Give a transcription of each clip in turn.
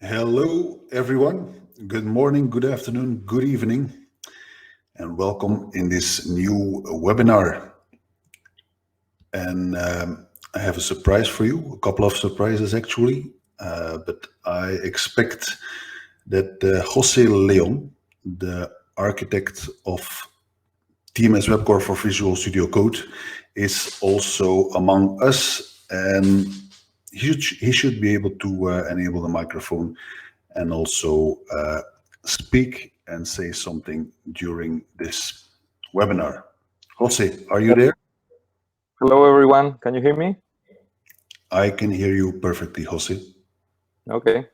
Hello, everyone. Good morning, good afternoon, good evening, and welcome in this new webinar. And I have a surprise for you, a couple of surprises actually, but I expect that Jose Leon, the architect of TMS Webcore for Visual Studio Code, is also among us, and he should be able to enable the microphone and also speak and say something during this webinar. Jose, are you there? Hello, everyone. Can you hear me? I can hear you perfectly, Jose. Okay.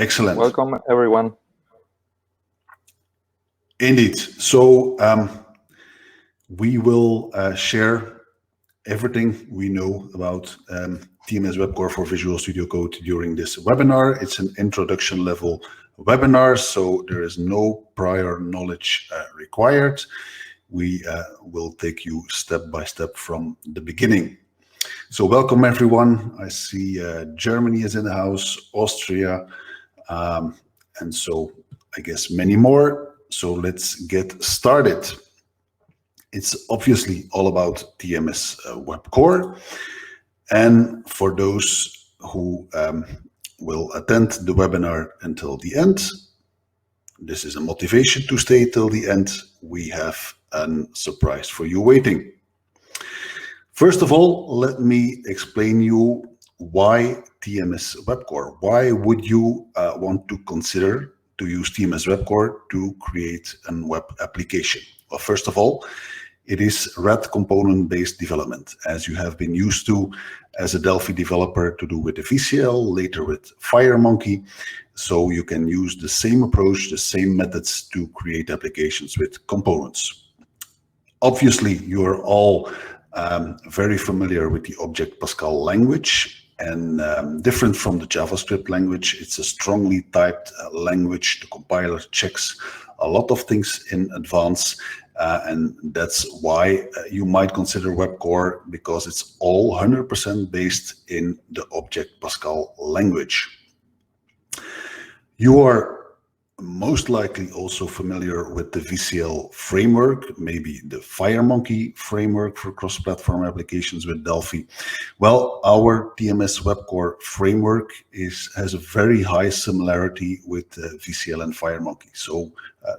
Excellent. Welcome, everyone. Indeed. So we will share everything we know about TMS Webcore for Visual Studio Code during this webinar. It's an introduction level webinar, so there is no prior knowledge required. We will take you step by step from the beginning. So welcome everyone. I see Germany is in the house, Austria, and so I guess many more. So let's get started. It's obviously all about TMS Webcore. And for those who will attend the webinar until the end, this is a motivation to stay till the end. We have a surprise for you waiting. First of all, let me explain you why TMS Webcore. Why would you want to consider to use TMS Webcore to create a web application? Well, first of all, it is red component-based development, as you have been used to as a Delphi developer to do with the VCL, later with FireMonkey. So you can use the same approach, the same methods to create applications with components. Obviously, you are all very familiar with the Object Pascal language, and different from the JavaScript language, it's a strongly typed language. The compiler checks a lot of things in advance, and that's why you might consider Webcore, because it's all 100% based in the Object Pascal language. You are most likely also familiar with the VCL framework, maybe the FireMonkey framework for cross-platform applications with Delphi. Well, our TMS Webcore framework has a very high similarity with VCL and FireMonkey. So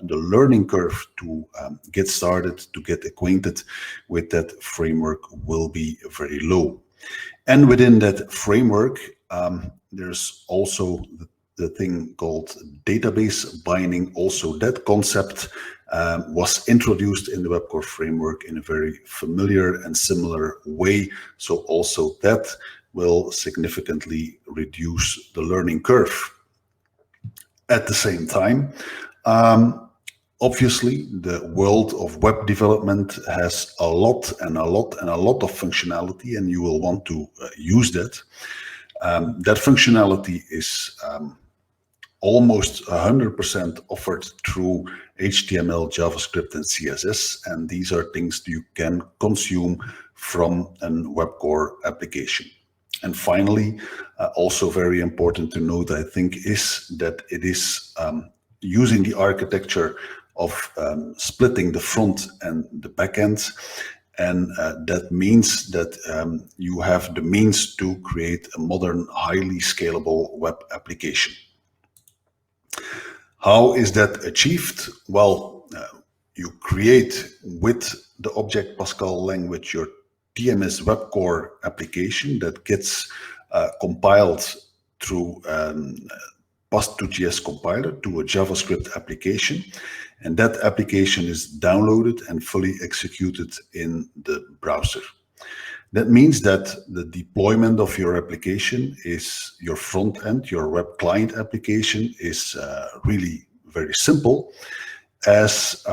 the learning curve to get started, to get acquainted with that framework will be very low. And within that framework, there's also the thing called database binding. Also, that concept was introduced in the Webcore framework in a very familiar and similar way. So also that will significantly reduce the learning curve. At the same time, obviously, the world of web development has a lot of functionality, and you will want to use that. That functionality is almost 100% offered through HTML, JavaScript, and CSS, and these are things you can consume from a Webcore application. And finally, also very important to note, I think, is that it is using the architecture of splitting the front and the back end, and that means that you have the means to create a modern, highly scalable web application. How is that achieved? Well, you create with the Object Pascal language your TMS Webcore application that gets compiled through Past2JS compiler to a JavaScript application, and that application is downloaded and fully executed in the browser. That means that the deployment of your application is your front end, your web client application is really very simple, as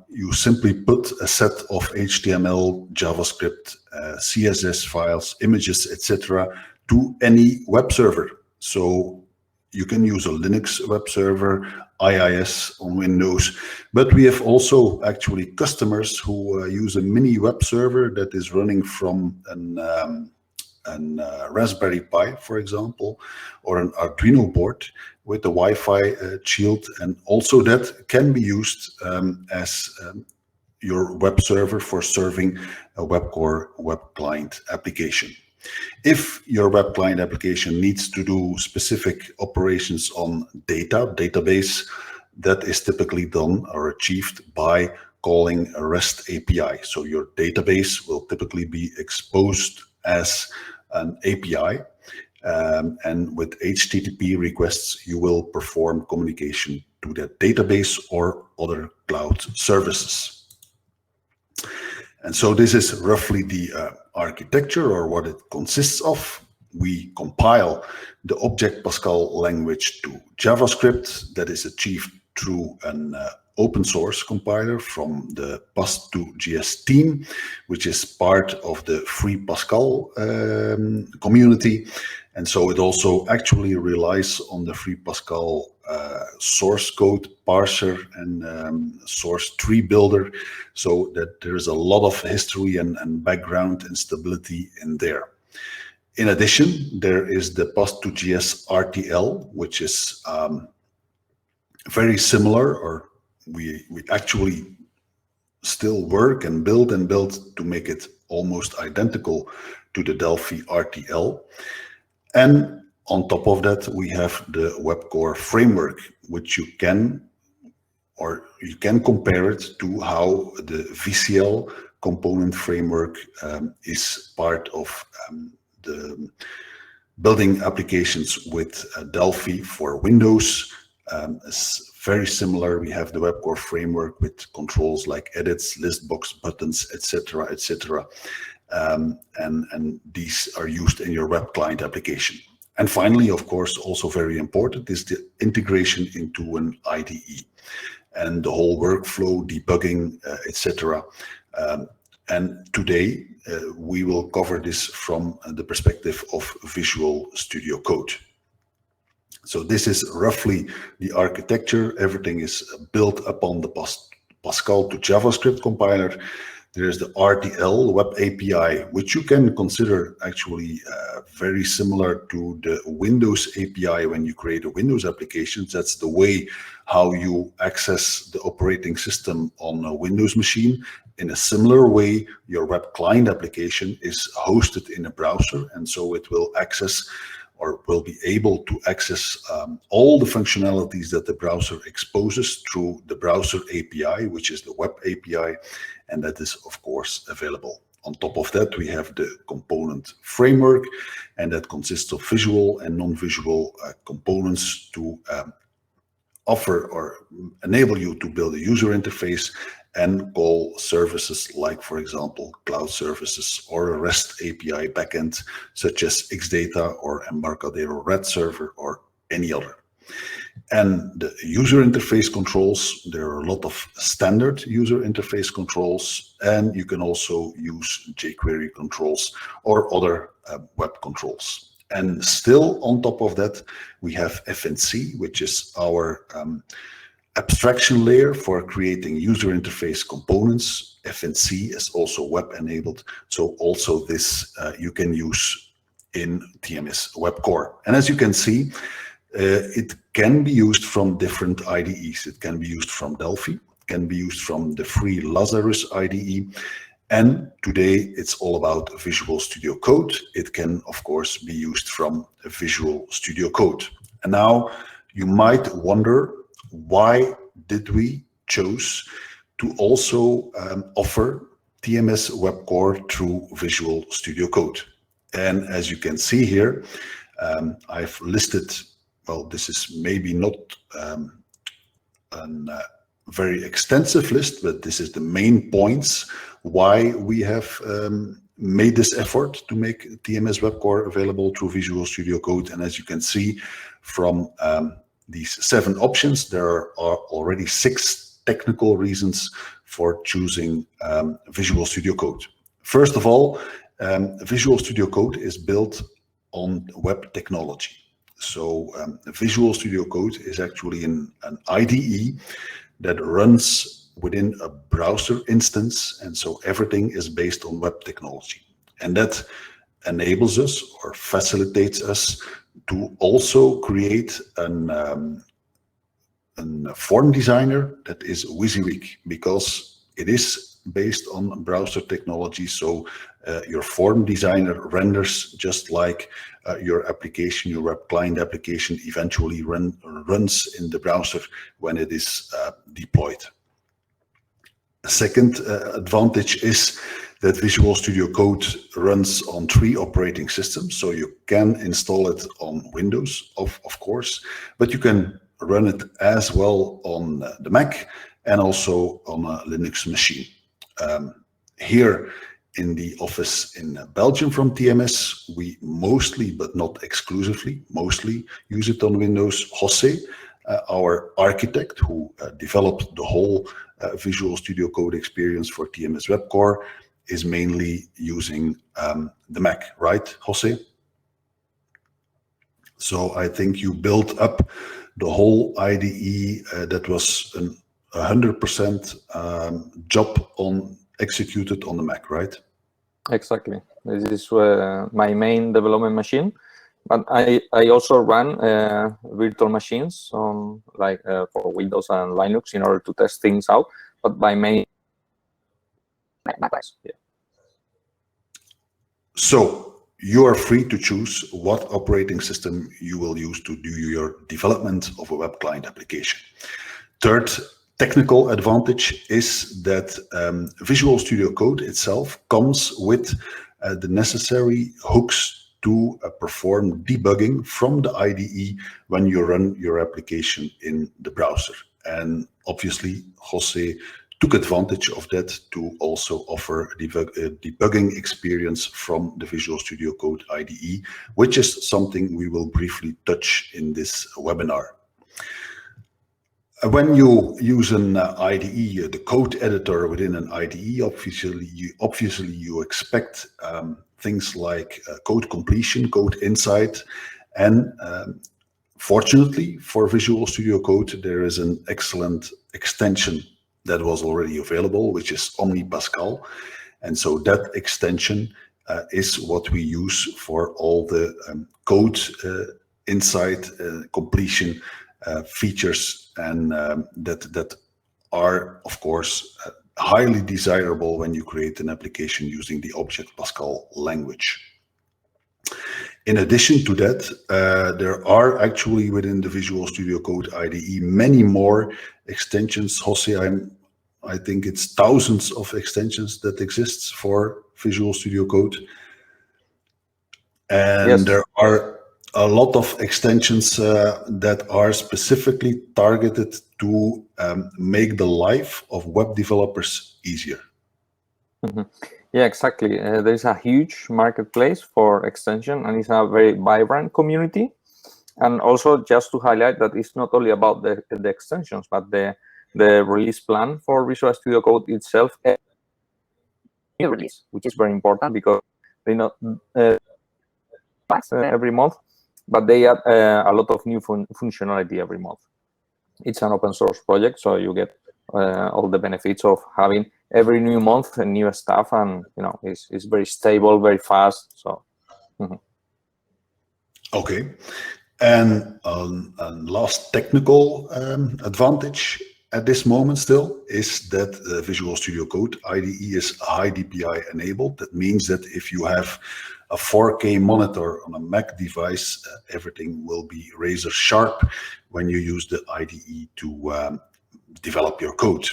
you simply put a set of HTML, JavaScript, CSS files, images, etc. to any web server. So you can use a Linux web server, IIS on Windows, but we have also actually customers who use a mini web server that is running from a Raspberry Pi, for example, or an Arduino board with a Wi-Fi shield, and also that can be used as your web server for serving a WebCore web client application. If your web client application needs to do specific operations on database, that is typically done or achieved by calling a REST API. So your database will typically be exposed as an API, and with HTTP requests, you will perform communication to that database or other cloud services. And so this is roughly the architecture, or what it consists of. We compile the Object Pascal language to JavaScript. That is achieved through an open source compiler from the Past2JS team, which is part of the Free Pascal community. And so it also actually relies on the Free Pascal source code parser and source tree builder, so that there is a lot of history and background and stability in there. In addition, there is the Past2JS RTL, which is very similar, or we actually still work and build to make it almost identical to the Delphi RTL. And on top of that, we have the WebCore framework, which you can compare it to how the VCL component framework is part of the building applications with Delphi for Windows. It's very similar. We have the WebCore framework with controls like edits, list box buttons, etc., etc. And these are used in your web client application. And finally, of course, also very important is the integration into an IDE and the whole workflow, debugging, etc. And today we will cover this from the perspective of Visual Studio Code. So this is roughly the architecture. Everything is built upon the Pascal to JavaScript compiler. There's the RTL web API, which you can consider actually very similar to the Windows API when you create a Windows application. That's the way how you access the operating system on a Windows machine. In a similar way, your web client application is hosted in a browser, and so it will access or will be able to access all the functionalities that the browser exposes through the browser API, which is the web API, and that is, of course, available. On top of that, we have the component framework, and that consists of visual and non-visual components to offer or enable you to build a user interface and call services like, for example, cloud services or a REST API backend, such as Xdata or Embarcadero Red Server or any other. And the user interface controls, there are a lot of standard user interface controls, and you can also use jQuery controls or other web controls. And still on top of that, we have FNC, which is our abstraction layer for creating user interface components. FNC is also web enabled, so also this you can use in TMS WebCore. And as you can see, it can be used from different IDEs. It can be used from Delphi, can be used from the free Lazarus IDE, and today it's all about Visual Studio Code. It can, of course, be used from Visual Studio Code. And now you might wonder, why did we choose to also offer TMS WebCore through Visual Studio Code? And as you can see here, I've listed, well, this is maybe not a very extensive list, but this is the main points why we have made this effort to make TMS WebCore available through Visual Studio Code. And as you can see from these 7 options, there are already 6 technical reasons for choosing Visual Studio Code. First of all, Visual Studio Code is built on web technology. So Visual Studio Code is actually an IDE that runs within a browser instance, and so everything is based on web technology. And that enables us or facilitates us to also create a form designer that is WYSIWYG, because it is based on browser technology. So your form designer renders just like your application, your web client application eventually runs in the browser when it is deployed. A second advantage is that Visual Studio Code runs on 3 operating systems. So you can install it on Windows, of course, but you can run it as well on the Mac and also on a Linux machine. Here in the office in Belgium from TMS, we mostly, but not exclusively, mostly use it on Windows. Jose, our architect who developed the whole Visual Studio Code experience for Tms Webcore, is mainly using the Mac, right, Jose? So I think you built up the whole IDE that was 100% job executed on the Mac, right? Exactly. This is my main development machine, but I also run virtual machines on for Windows and Linux in order to test things out. But my main macOS. Yeah. So you are free to choose what operating system you will use to do your development of a web client application. Third technical advantage is that Visual Studio Code itself comes with the necessary hooks to perform debugging from the IDE when you run your application in the browser. And obviously, Jose took advantage of that to also offer a debugging experience from the Visual Studio Code IDE, which is something we will briefly touch in this webinar. When you use an IDE, the code editor within an IDE, obviously you expect things like code completion, code insight, and fortunately for Visual Studio Code, there is an excellent extension that was already available, which is Omni Pascal. And so that extension is what we use for all the code insight, completion features, and that are, of course, highly desirable when you create an application using the Object Pascal language. In addition to that, there are actually within the Visual Studio Code IDE many more extensions. Jose, I think it's thousands of extensions that exists for Visual Studio Code. And yes, there are a lot of extensions that are specifically targeted to make the life of web developers easier. Mm-hmm. Yeah, exactly. There's a huge marketplace for extension, and it's a very vibrant community. And also, just to highlight that it's not only about the extensions, but the release plan for Visual Studio Code itself, new release, which is very important because they not every month, but they add a lot of new functionality every month. It's an open source project, so you get all the benefits of having every new month and new stuff, and it's very stable, very fast. So, okay. And last technical advantage at this moment still is that the Visual Studio Code IDE is high DPI enabled. That means that if you have a 4K monitor on a Mac device, everything will be razor sharp when you use the IDE to develop your code.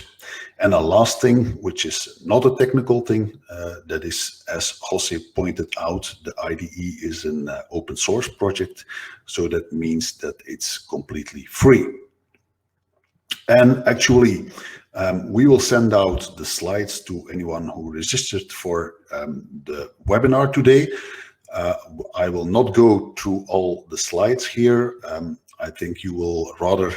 And a last thing, which is not a technical thing, that is, as Jose pointed out, the IDE is an open source project. So that means that it's completely free. And actually, we will send out the slides to anyone who registered for the webinar today. I will not go through all the slides here. I think you will rather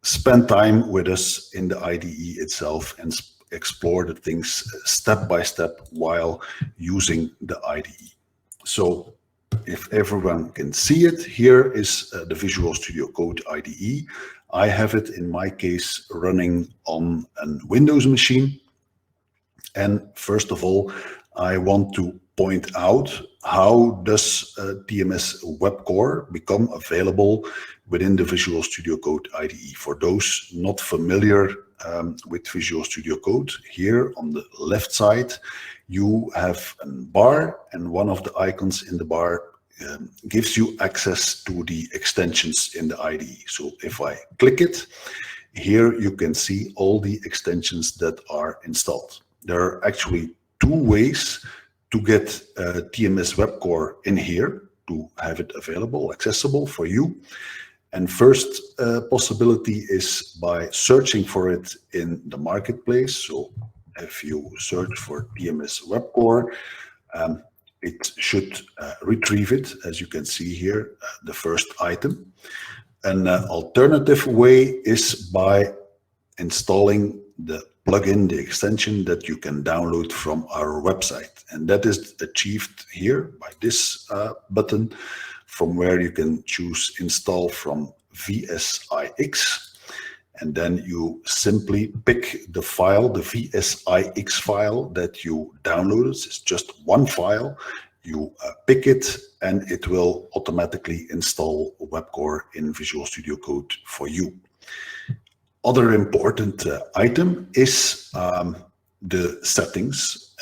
spend time with us in the IDE itself and explore the things step by step while using the IDE. So if everyone can see it, here is the Visual Studio Code IDE. I have it in my case running on a Windows machine. And first of all, I want to point out how does TMS Webcore become available within the Visual Studio Code IDE. For those not familiar with Visual Studio Code, here on the left side, you have a bar, and one of the icons in the bar gives you access to the extensions in the IDE. So if I click it, here you can see all the extensions that are installed. There are actually two ways to get TMS Webcore in here, to have it available, accessible for you. And first possibility is by searching for it in the marketplace. So if you search for TMS Webcore, it should retrieve it, as you can see here, the first item. An alternative way is by installing the plugin, the extension that you can download from our website. And that is achieved here by this button, from where you can choose install from VSIX. And then you simply pick the file, the VSIX file that you downloaded. It's just one file. You pick it, and it will automatically install Webcore in Visual Studio Code for you. Other important item is the settings,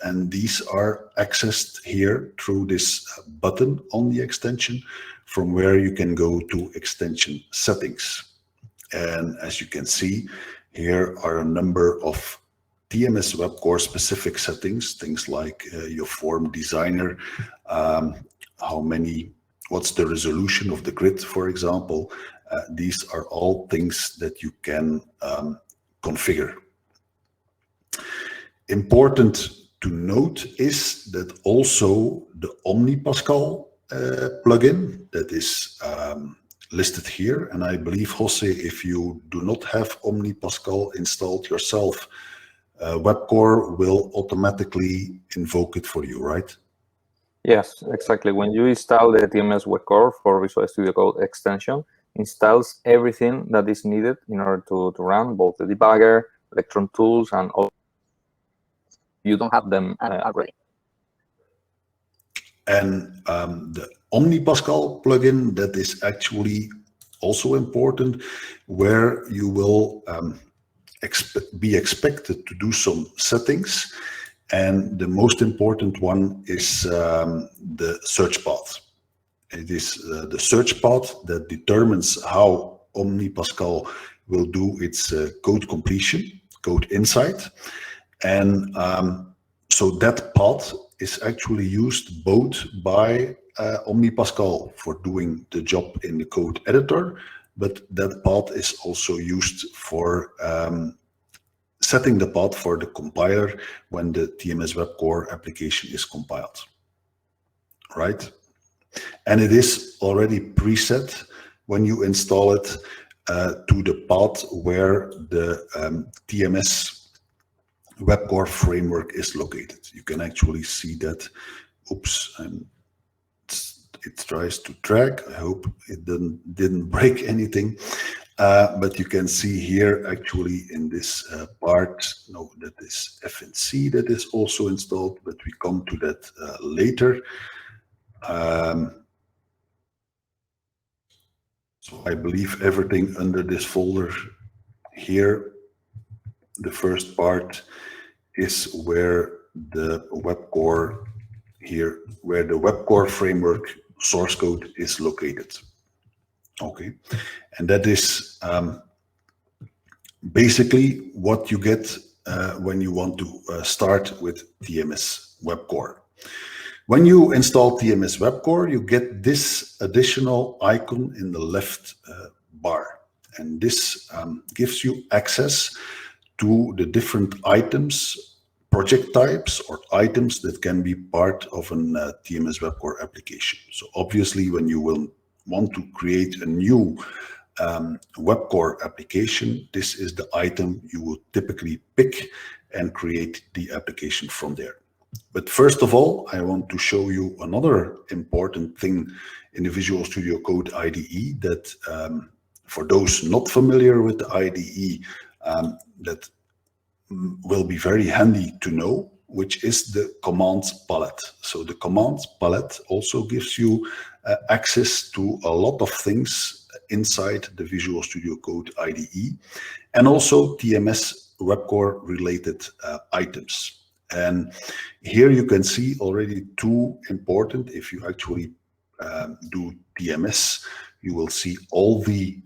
and these are accessed here through this button on the extension, from where you can go to extension settings. And as you can see, here are a number of TMS Webcore specific settings, things like your form designer, what's the resolution of the grid, for example. These are all things that you can configure. Important to note is that also the OmniPascal plugin that is listed here, and I believe, Jose, if you do not have OmniPascal installed yourself, Webcore will automatically invoke it for you, right? Yes, exactly. When you install the TMS Webcore for Visual Studio Code extension, installs everything that is needed in order to run both the debugger, Electron tools, and all. You don't have them already. And the OmniPascal plugin, that is actually also important, where you will be expected to do some settings. And the most important one is the search path. It is the search path that determines how OmniPascal will do its code completion, code insight. And so that path is actually used both by OmniPascal for doing the job in the code editor, but that path is also used for setting the path for the compiler when the TMS Webcore application is compiled, right? And it is already preset when you install it to the path where the TMS Webcore framework is located. You can actually see that. Oops, it tries to drag. I hope it didn't break anything. But you can see here actually in this part, no, that is FNC that is also installed, but we come to that later. So I believe everything under this folder here, the first part is where the Webcore here, where the Webcore framework source code is located. Okay, and that is basically what you get when you want to start with TMS Webcore. When you install TMS Webcore, you get this additional icon in the left bar, and this gives you access to the different items, project types, or items that can be part of an TMS Webcore application. So obviously, when you will want to create a new Webcore application, this is the item you would typically pick and create the application from there. But first of all, I want to show you another important thing in the Visual Studio Code IDE that for those not familiar with the IDE, that will be very handy to know. which is the commands palette. So the commands palette also gives you access to a lot of things inside the Visual Studio Code IDE, and also TMS Webcore related items. And here you can see already two important. If you actually do TMS, you will see all the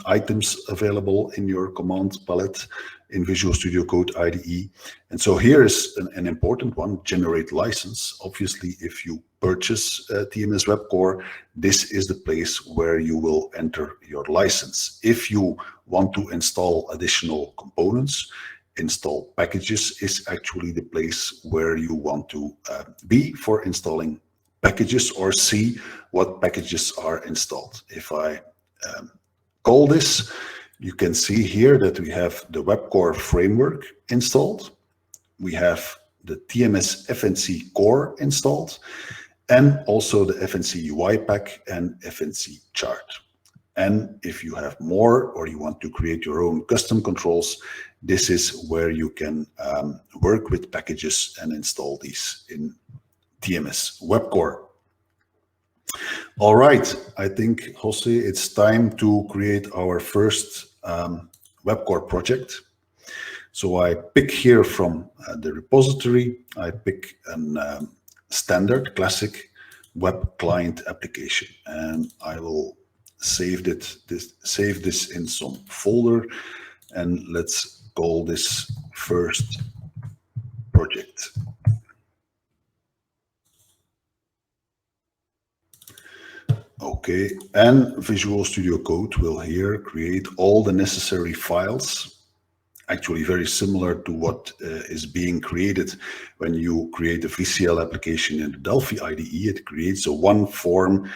items available in your command palette in Visual Studio Code IDE. And so here is an important one, generate license. Obviously, if you purchase TMS Webcore, this is the place where you will enter your license. If you want to install additional components, install packages is actually the place where you want to be for installing packages, or see what packages are installed. If I call this, you can see here that we have the Webcore framework installed. We have the TMS FNC core installed, and also the FNC UI pack and FNC chart. And if you have more, or you want to create your own custom controls, this is where you can work with packages and install these in TMS Webcore. All right, I think, Jose, it's time to create our first Webcore project. So I pick here from the repository, I pick a standard classic web client application, and I will save this in some folder, and let's call this first project. Okay, and Visual Studio Code will here create all the necessary files, actually very similar to what is being created when you create a VCL application in the Delphi IDE. It creates a one form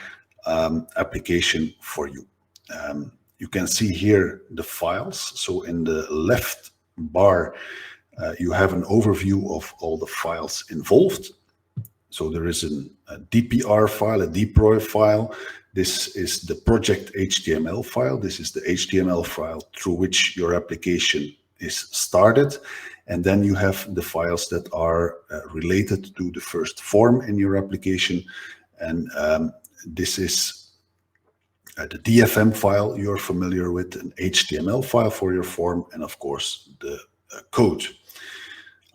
application for you. You can see here the files. So in the left bar, you have an overview of all the files involved. So there is a DPR file, a deploy file. This is the project HTML file. This is the HTML file through which your application is started. And then you have the files that are related to the first form in your application. And this is the DFM file you're familiar with, an HTML file for your form, and of course the code.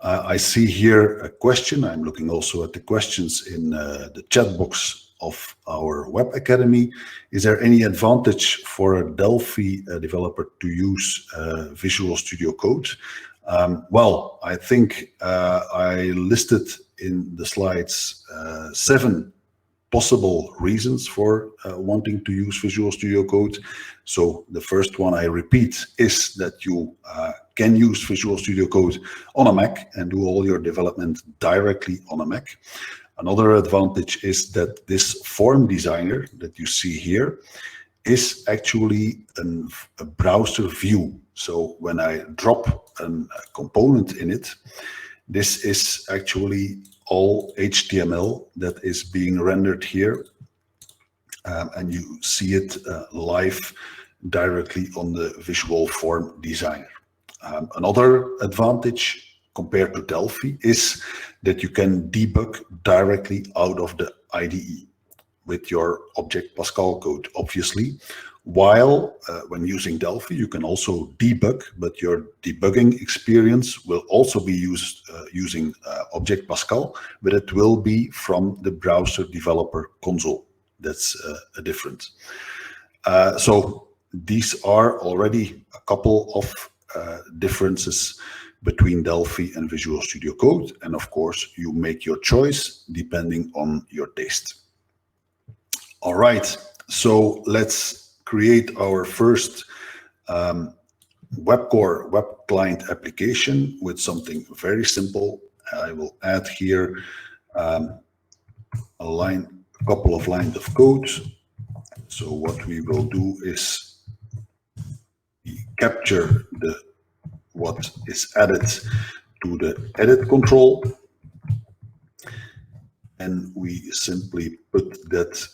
I see here a question. I'm looking also at the questions in the chat box of our Web Academy. Is there any advantage for a Delphi developer to use Visual Studio Code? Well, I think I listed in the slides 7 possible reasons for wanting to use Visual Studio Code. So the first one, I repeat, is that you can use Visual Studio Code on a Mac and do all your development directly on a Mac. Another advantage is that this form designer that you see here is actually a browser view. So when I drop a component in it, this is actually all HTML that is being rendered here, and you see it live directly on the visual form designer. Another advantage compared to Delphi is that you can debug directly out of the IDE with your Object Pascal code, obviously. While when using Delphi, you can also debug, but your debugging experience will also be used using Object Pascal, but it will be from the browser developer console. That's a difference. So these are already a couple of differences between Delphi and Visual Studio Code. And of course, you make your choice depending on your taste. All right, so let's create our first Webcore web client application with something very simple. I will add here a couple of lines of code. So what we will do is capture what is added to the edit control, and we simply put that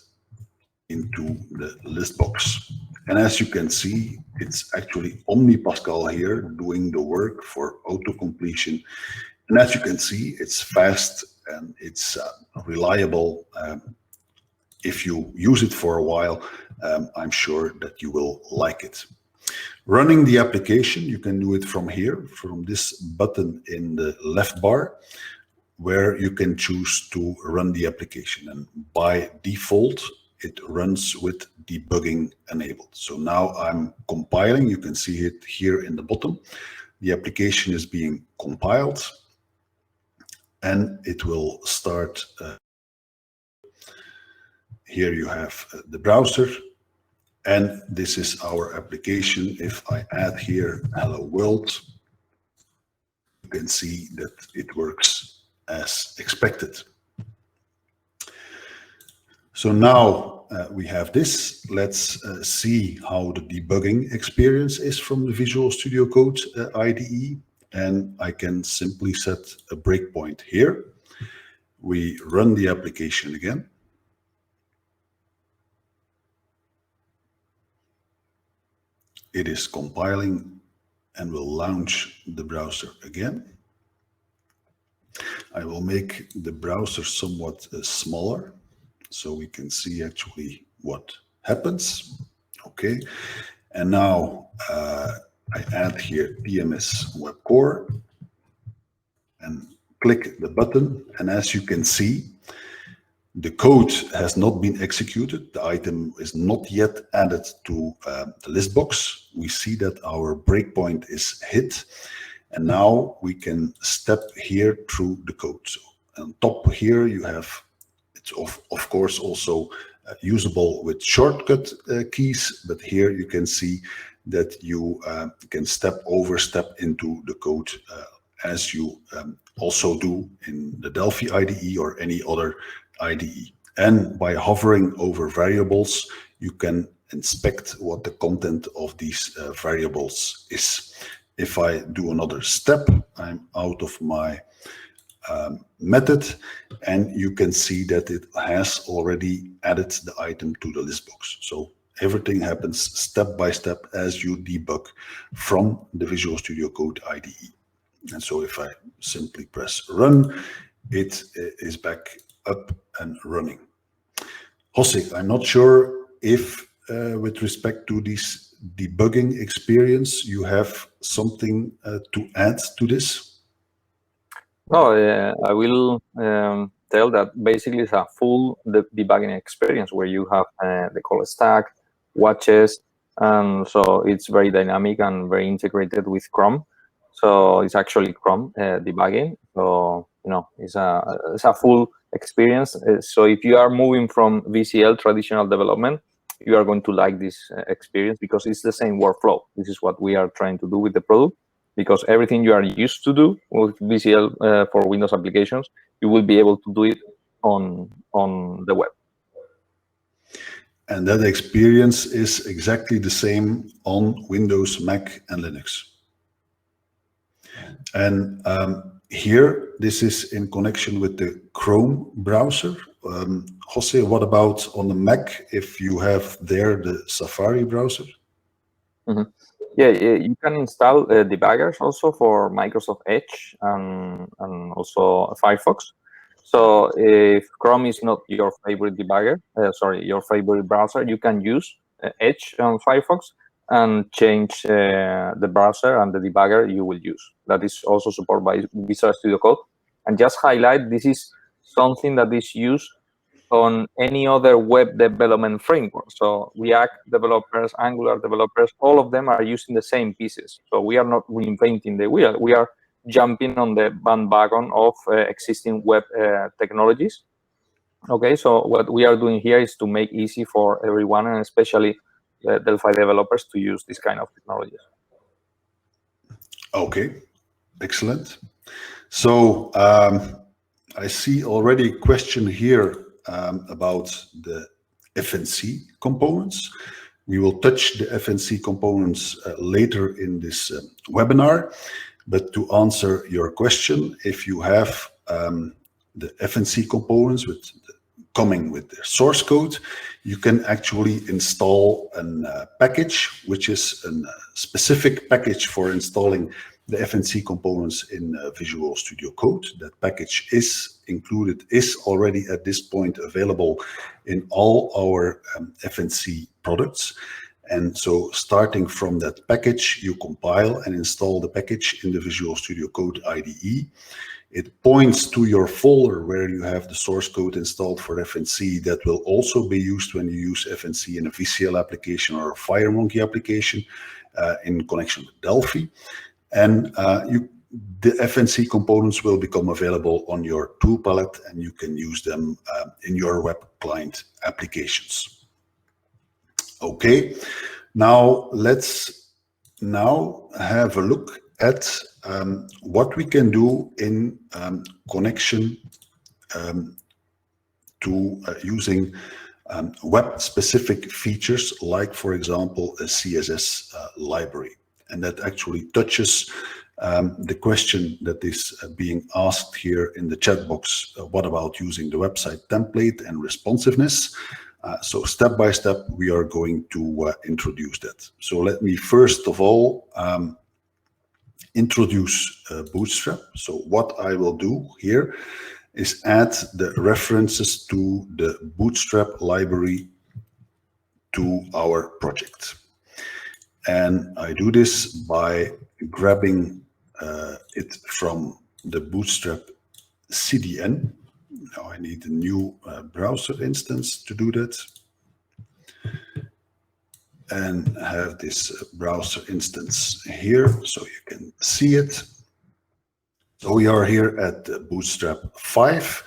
into the list box. And as you can see, it's actually only Pascal here doing the work for auto completion And as you can see, it's fast and it's reliable. If you use it for a while, I'm sure that you will like it. Running the application, you can do it from here, from this button in the left bar, where you can choose to run the application. And by default, it runs with debugging enabled. So now I'm compiling. You can see it here in the bottom. The application is being compiled, and it will start. Here you have the browser, and this is our application. If I add here hello world, you can see that it works as expected. So now we have this. Let's see how the debugging experience is from the Visual Studio Code IDE. And I can simply set a breakpoint here. We run the application again. It is compiling and will launch the browser again. I will make the browser somewhat smaller so we can see actually what happens. Okay, and now I add here Tms Webcore and click the button, and as you can see, the code has not been executed. The item is not yet added to the list box. We see that our breakpoint is hit, and now we can step here through the code. So on top here you have, it's of course also usable with shortcut keys, but here you can see that you can step into the code as you also do in the Delphi IDE or any other IDE. And by hovering over variables, you can inspect what the content of these variables is. If I do another step, I'm out of my method, and you can see that it has already added the item to the list box. So everything happens step by step as you debug from the Visual Studio Code IDE. And so if I simply press run, it is back up and running. Jose, I'm not sure if with respect to this debugging experience, you have something to add to this? No, I will tell that basically it's a full debugging experience where you have the call stack, watches, and so it's very dynamic and very integrated with Chrome. So it's actually Chrome debugging. So it's a full experience. So if you are moving from VCL traditional development, you are going to like this experience because it's the same workflow. This is what we are trying to do with the product, because everything you are used to do with VCL for Windows applications, you will be able to do it on the web. And that experience is exactly the same on Windows, Mac, and Linux. And here, this is in connection with the Chrome browser. Jose, what about on the Mac, if you have there the Safari browser? Mm-hmm. Yeah, you can install debuggers also for Microsoft Edge and also Firefox. So if Chrome is not your favorite debugger, your favorite browser, you can use Edge and Firefox and change the browser and the debugger you will use. That is also supported by Visual Studio Code. And just highlight, this is something that is used on any other web development framework. So React developers, Angular developers, all of them are using the same pieces. So we are not reinventing the wheel. We are jumping on the bandwagon of existing web technologies. Okay, so what we are doing here is to make easy for everyone, and especially the Delphi developers, to use this kind of technologies. Okay, excellent. So I see already a question here about the FNC components. We will touch the FNC components later in this webinar, but to answer your question, if you have the FNC components coming with their source code, you can actually install a package, which is a specific package for installing the FNC components in Visual Studio Code. That package is included, is already at this point available in all our FNC products. And so starting from that package, you compile and install the package in the Visual Studio Code IDE. It points to your folder where you have the source code installed for FNC that will also be used when you use FNC in a VCL application or a FireMonkey application in connection with Delphi. And the FNC components will become available on your tool palette, and you can use them in your web client applications. Okay, now let's have a look at what we can do in connection to using web-specific features, like, for example, a CSS library. And that actually touches the question that is being asked here in the chat box. What about using the website template and responsiveness? So step by step, we are going to introduce that. So let me first of all introduce Bootstrap. So what I will do here is add the references to the Bootstrap library to our project. And I do this by grabbing it from the Bootstrap CDN. Now I need a new browser instance to do that. And have this browser instance here so you can see it. So we are here at Bootstrap 5.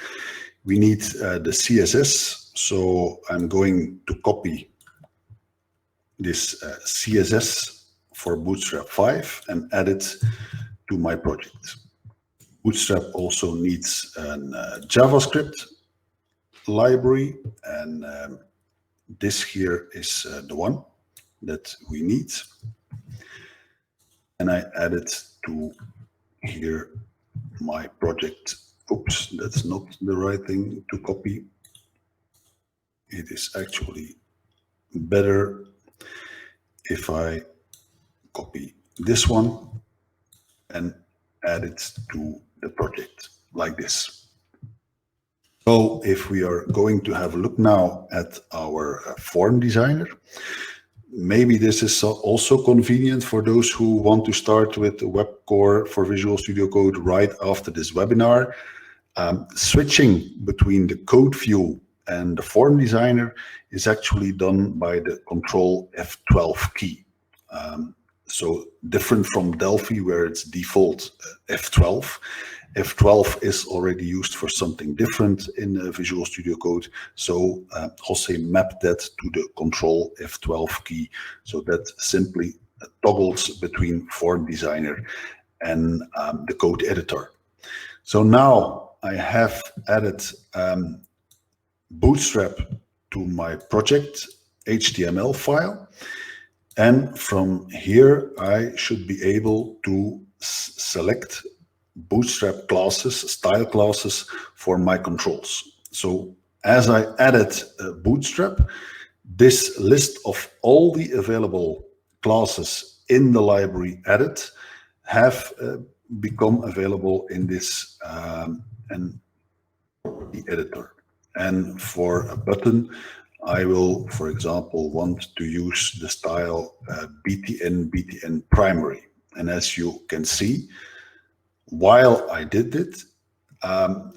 We need the CSS. So I'm going to copy this CSS for Bootstrap 5 and add it to my project. Bootstrap also needs a JavaScript library, and this here is the one that we need. And I add it to here my project. Oops, that's not the right thing to copy. It is actually better if I copy this one and add it to the project like this. So if we are going to have a look now at our form designer, maybe this is also convenient for those who want to start with WebCore for Visual Studio Code right after this webinar. Switching between the code view and the form designer is actually done by the Control F12 key. So different from Delphi, where it's default F12. F12 is already used for something different in Visual Studio Code. So Jose mapped that to the Control F12 key. So that simply toggles between form designer and the code editor. So now I have added Bootstrap to my project HTML file. And from here, I should be able to select Bootstrap classes, style classes for my controls. So as I added Bootstrap, this list of all the available classes in the library added have become available in this and the editor. And for a button, I will, for example, want to use the style BTN primary. And as you can see, while I did it,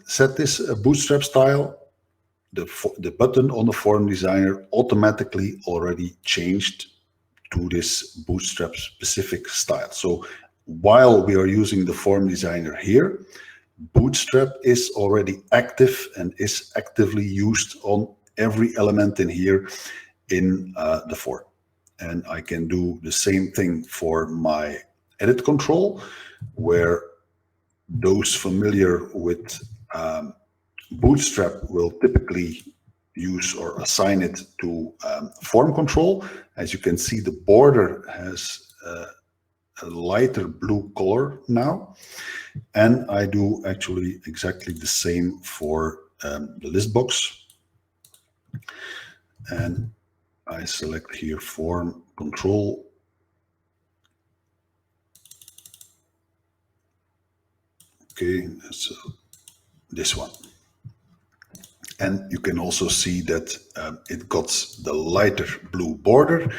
set this Bootstrap style, the button on the form designer automatically already changed to this Bootstrap specific style. So while we are using the form designer here, Bootstrap is already active and is actively used on every element in here in the form. And I can do the same thing for my edit control, where those familiar with Bootstrap will typically use or assign it to form control. As you can see, the border has a lighter blue color now. And I do actually exactly the same for the list box. And I select here form control. Okay, so this one. And you can also see that it got the lighter blue border.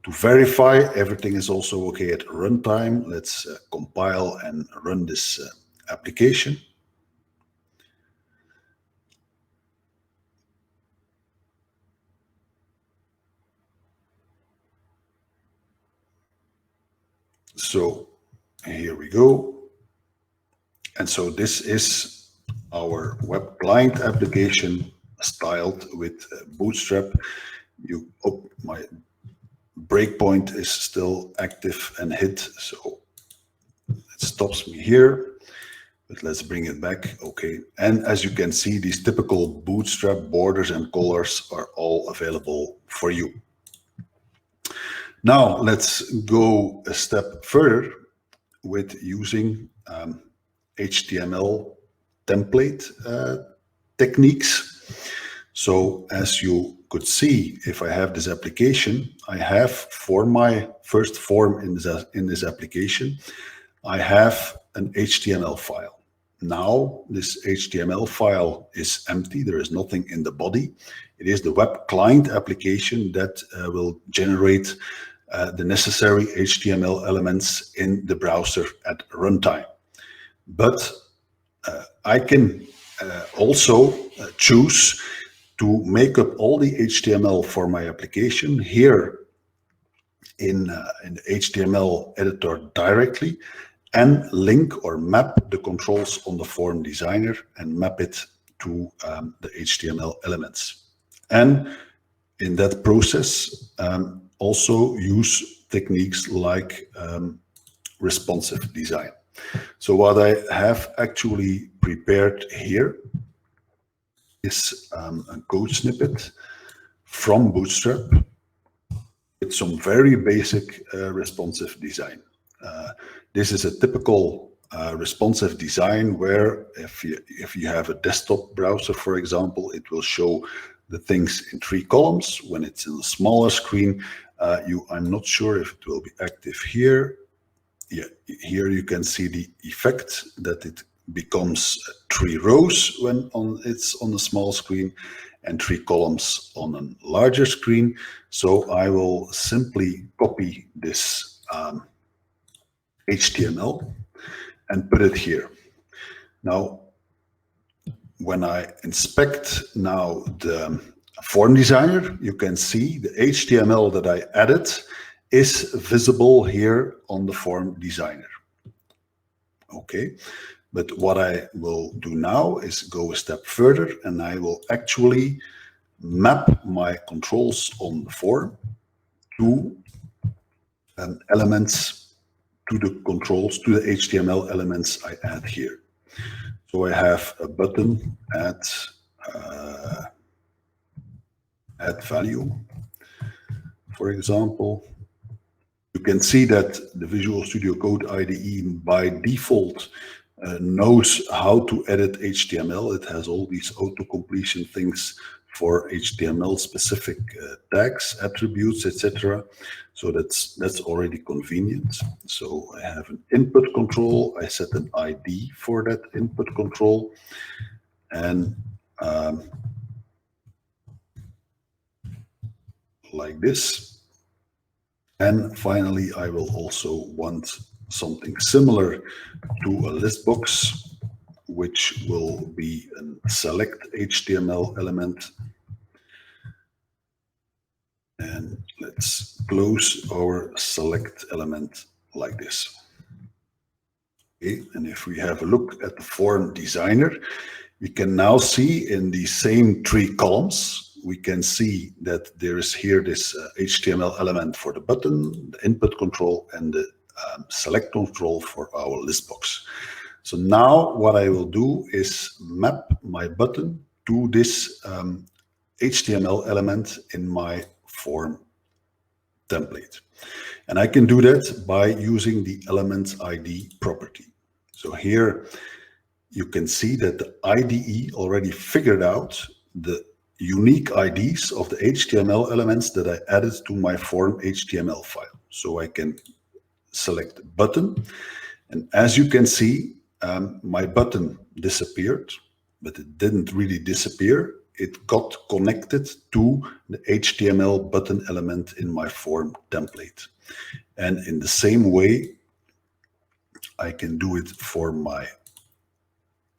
To verify everything is also okay at runtime, let's compile and run this application. So here we go. And so this is our web client application styled with Bootstrap. My breakpoint is still active and hit, so it stops me here. But let's bring it back. Okay. And as you can see, these typical Bootstrap borders and colors are all available for you. Now let's go a step further with using HTML template techniques. So as you could see, if I have this application, I have for my first form in this application, I have an HTML file. Now this HTML file is empty. There is nothing in the body. It is the web client application that will generate the necessary HTML elements in the browser at runtime. But I can also choose to make up all the HTML for my application here in the HTML editor directly, and link or map the controls on the form designer and map it to the HTML elements. And in that process, also use techniques like responsive design. So what I have actually prepared here is a code snippet from Bootstrap with some very basic responsive design. This is a typical responsive design where if you have a desktop browser, for example, it will show the things in 3 columns. When it's in a smaller screen, I'm not sure if it will be active here. Yeah, here you can see the effect that it becomes 3 rows when it's on a small screen and 3 columns on a larger screen. So I will simply copy this HTML and put it here. Now, when I inspect now the form designer, you can see the HTML that I added is visible here on the form designer. Okay, but what I will do now is go a step further, and I will actually map my controls on the form to elements, to the controls, to the HTML elements I add here. So I have a button, add value, for example. You can see that the Visual Studio Code IDE by default knows how to edit HTML. It has all these auto-completion things for HTML specific tags, attributes, etc. So that's already convenient. So I have an input control. I set an ID for that input control. And like this. And finally, I will also want something similar to a list box, which will be a select HTML element. And let's close our select element like this. Okay, and if we have a look at the form designer, we can now see in the same 3 columns, we can see that there is here this HTML element for the button, the input control, and the select control for our list box. So now what I will do is map my button to this HTML element in my form template. And I can do that by using the element ID property. So here you can see that the IDE already figured out the unique IDs of the HTML elements that I added to my form HTML file. So I can select button, and as you can see, my button disappeared, but it didn't really disappear. It got connected to the HTML button element in my form template. And in the same way, I can do it for my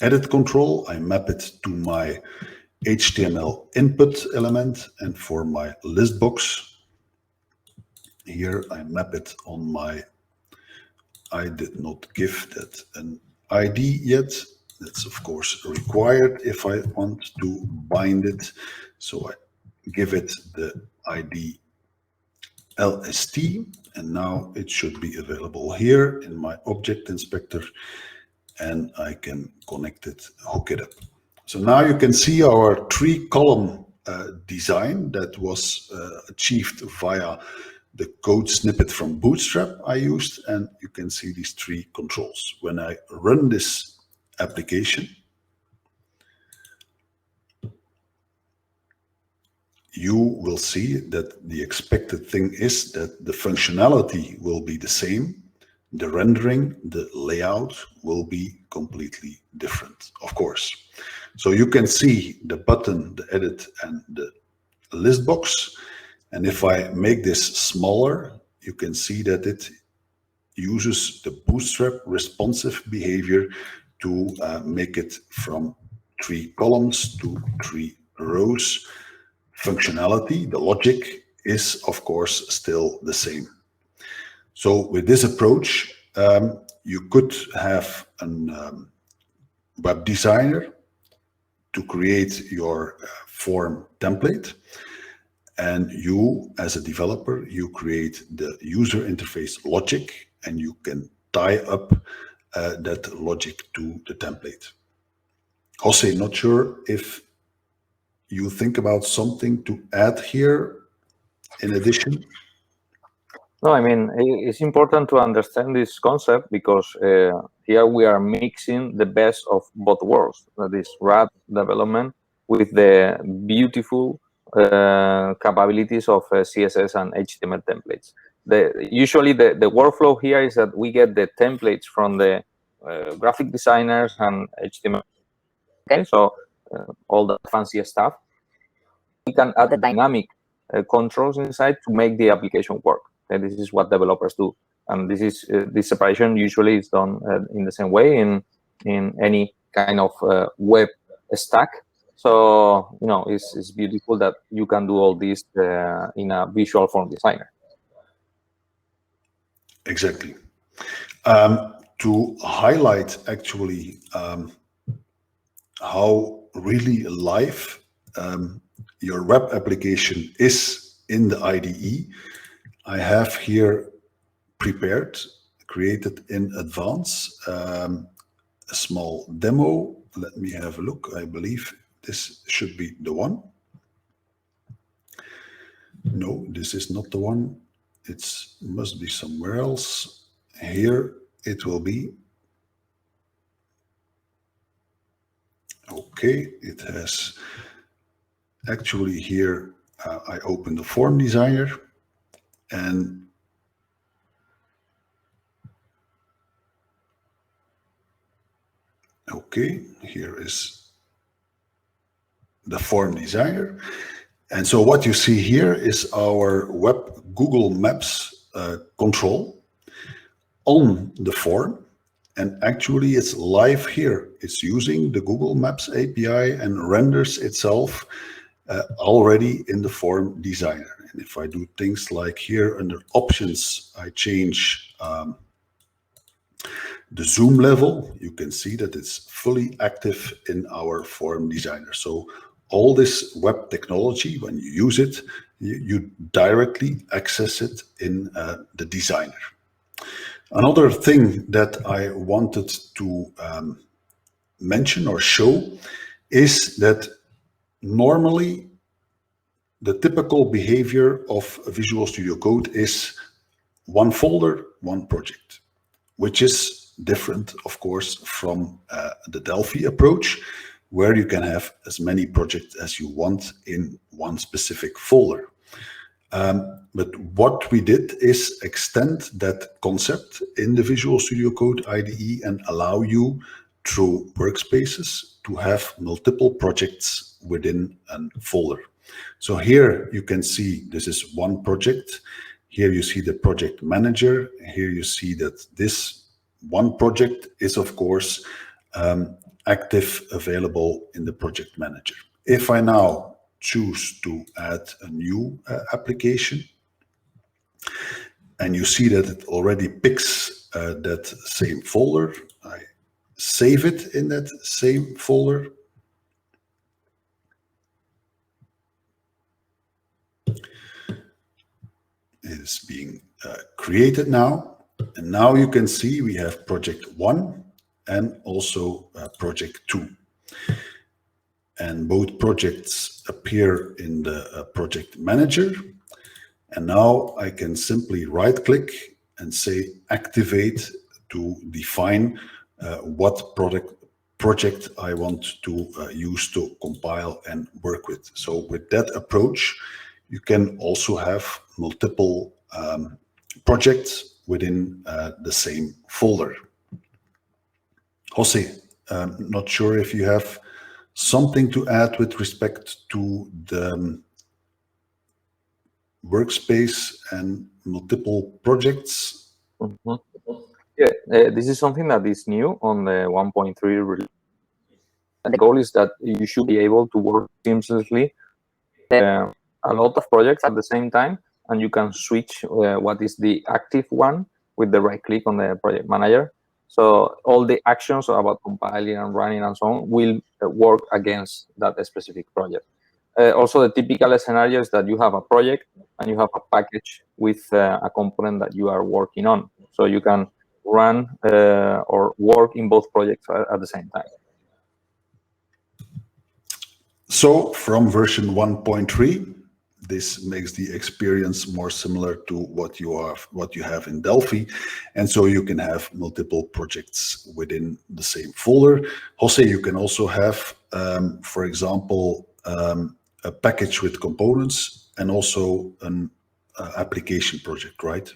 edit control. I map it to my HTML input element, and for my list box, here I map it on my, I did not give that an ID yet. That's of course required if I want to bind it. So I give it the ID LST, and now it should be available here in my object inspector, and I can connect it, hook it up. So now you can see our 3-column design that was achieved via the code snippet from Bootstrap I used, and you can see these 3 controls. When I run this application, you will see that the expected thing is that the functionality will be the same. The rendering, the layout will be completely different, of course. So you can see the button, the edit, and the list box. And if I make this smaller, you can see that it uses the Bootstrap responsive behavior to make it from 3 columns to 3 rows. Functionality, the logic, is of course still the same. So with this approach, you could have a web designer to create your form template, and you, as a developer, you create the user interface logic, and you can tie up that logic to the template. Jose, not sure if you think about something to add here in addition? No, I mean, it's important to understand this concept because here we are mixing the best of both worlds, that is RAD development with the beautiful capabilities of CSS and HTML templates. Usually the workflow here is that we get the templates from the graphic designers and HTML. Okay, so all the fancy stuff. We can add the dynamic controls inside to make the application work. And this is what developers do, and this is this separation usually is done in the same way in any kind of web stack. So you know, it's beautiful that you can do all this in a visual form designer. Exactly. To highlight actually how really live your web application is in the IDE, I have here prepared, created in advance, a small demo. Let me have a look. I believe this should be the one. No, this is not the one. It must be somewhere else. Here it will be. Okay, it has actually here, I open the form designer, and okay, here is the form designer. And so what you see here is our web Google Maps control on the form. And actually it's live here. It's using the Google Maps API and renders itself already in the form designer. And if I do things like here under options, I change the zoom level, you can see that it's fully active in our form designer. So all this web technology, when you use it, you directly access it in the designer. Another thing that I wanted to mention or show is that normally the typical behavior of Visual Studio Code is one folder, one project, which is different, of course, from the Delphi approach, where you can have as many projects as you want in one specific folder. But what we did is extend that concept in the Visual Studio Code IDE and allow you through workspaces to have multiple projects within a folder. So here you can see this is one project. Here you see the project manager. Here you see that this one project is, of course, active, available in the project manager. If I now choose to add a new application, and you see that it already picks that same folder, I save it in that same folder. It is being created now. And now you can see we have project 1 and also project 2. And both projects appear in the project manager. And now I can simply right-click and say activate to define what project I want to use to compile and work with. So with that approach, you can also have multiple projects within the same folder. Jose, not sure if you have something to add with respect to the workspace and multiple projects. Mm-hmm. Yeah, this is something that is new on the 1.3 release. And the goal is that you should be able to work seamlessly a lot of projects at the same time, and you can switch what is the active one with the right click on the project manager. So all the actions about compiling and running and so on will work against that specific project. Also, the typical scenario is that you have a project and you have a package with a component that you are working on. So you can run or work in both projects at the same time. So from version 1.3, this makes the experience more similar to what you have in Delphi. And so you can have multiple projects within the same folder. Jose, you can also have, for example, a package with components and also an application project, right?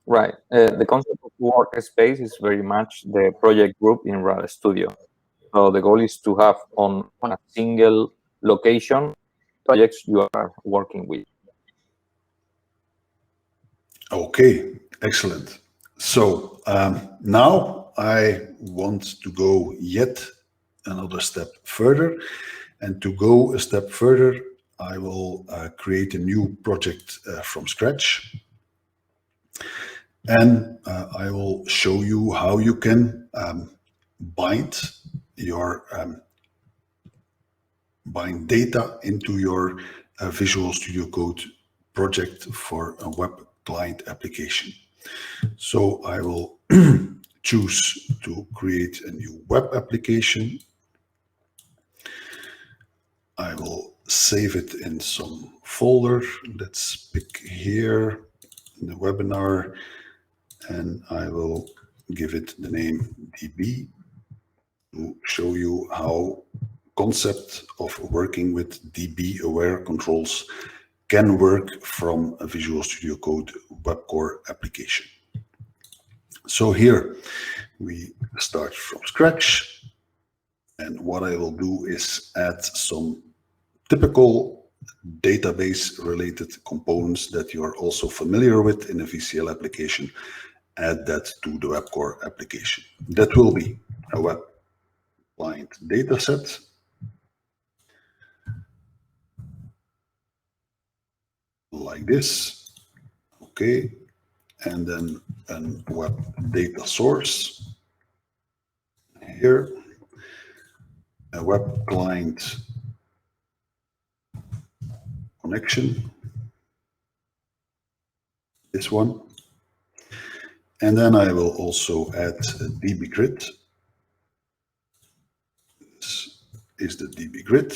Right. The concept of workspace is very much the project group in Rad Studio. So the goal is to have on a single location projects you are working with. Okay, excellent. So now I want to go yet another step further. And to go a step further, I will create a new project from scratch. And I will show you how you can bind data into your Visual Studio Code project for a web client application. So I will choose to create a new web application. I will save it in some folder. Let's pick here in the webinar, and I will give it the name DB to show you how concept of working with DB-aware controls can work from a Visual Studio Code Web Core application. So here we start from scratch, and what I will do is add some typical database-related components that you are also familiar with in a VCL application. Add that to the Web Core application. That will be a web client dataset. Like this, okay, and then a web data source here, a web client connection, this one, and then I will also add a DB grid. This is the DB grid,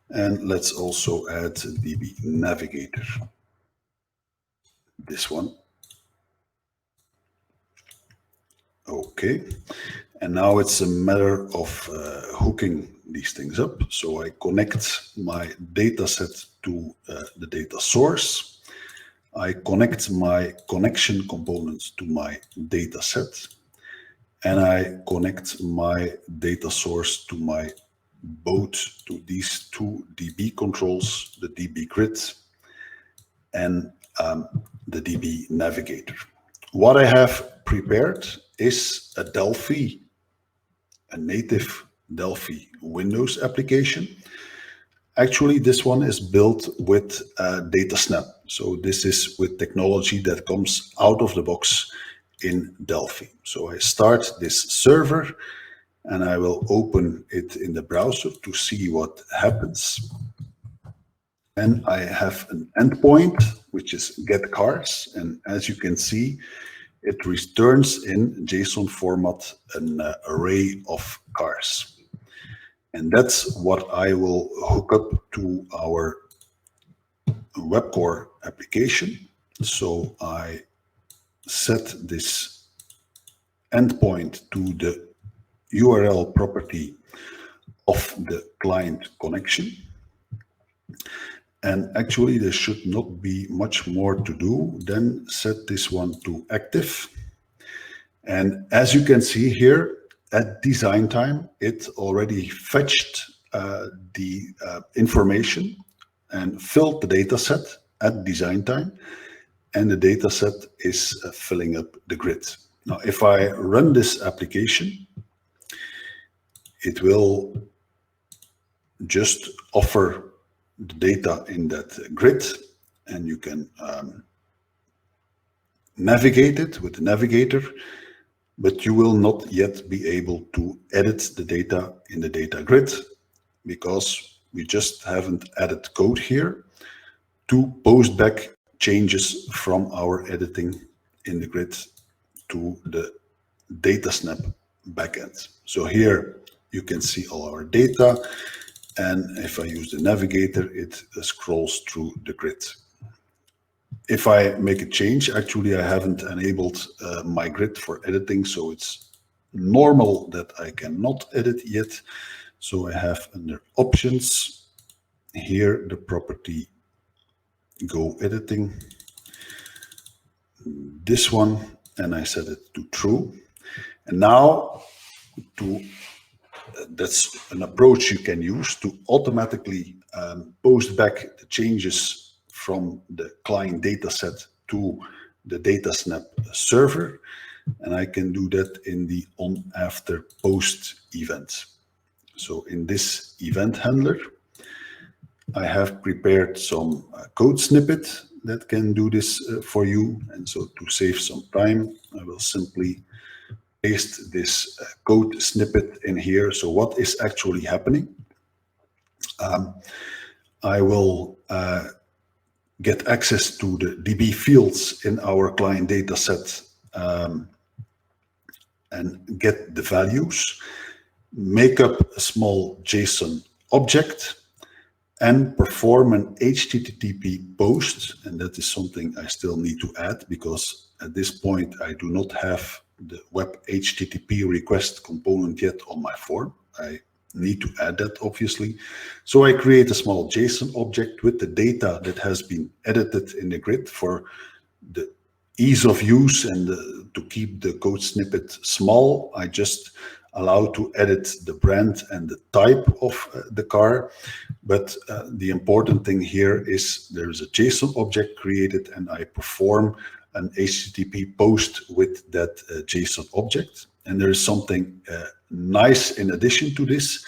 and let's also add a DB navigator. This one. Okay, And now it's a matter of hooking these things up. So I connect my data set to the data source. I connect my connection components to my data set. And I connect my data source to my both to these two DB controls, the DB grid and the DB navigator. What I have prepared is a Delphi, a native Delphi Windows application. Actually, this one is built with DataSnap. So this is with technology that comes out of the box in Delphi. So I start this server and I will open it in the browser to see what happens. And I have an endpoint, which is get cars. And as you can see, it returns in JSON format an array of cars. And that's what I will hook up to our WebCore application. So I set this endpoint to the URL property of the client connection. And actually, there should not be much more to do than set this one to active. And as you can see here, at design time, it already fetched the information and filled the data set at design time. And the data set is filling up the grid. Now, if I run this application, it will just offer the data in that grid, and you can navigate it with the navigator, but you will not yet be able to edit the data in the data grid because we just haven't added code here to post back changes from our editing in the grid to the DataSnap backend. So here you can see all our data. And if I use the navigator, it scrolls through the grid. If I make a change, actually, I haven't enabled my grid for editing, so it's normal that I cannot edit yet. So I have under options here the property go editing, this one, and I set it to true. And now that's an approach you can use to automatically post back the changes from the client data set to the DataSnap server. And I can do that in the on after post event. So in this event handler, I have prepared some code snippet that can do this for you. And so to save some time, I will simply paste this code snippet in here. So what is actually happening? I will get access to the DB fields in our client data set and get the values, make up a small JSON object, and perform an HTTP post. And that is something I still need to add because at this point I do not have the web HTTP request component yet on my form. I need to add that, obviously. So I create a small JSON object with the data that has been edited in the grid for the ease of use and to keep the code snippet small. I just allow to edit the brand and the type of the car. But the important thing here is there is a JSON object created and I perform an HTTP post with that JSON object. And there is something nice in addition to this,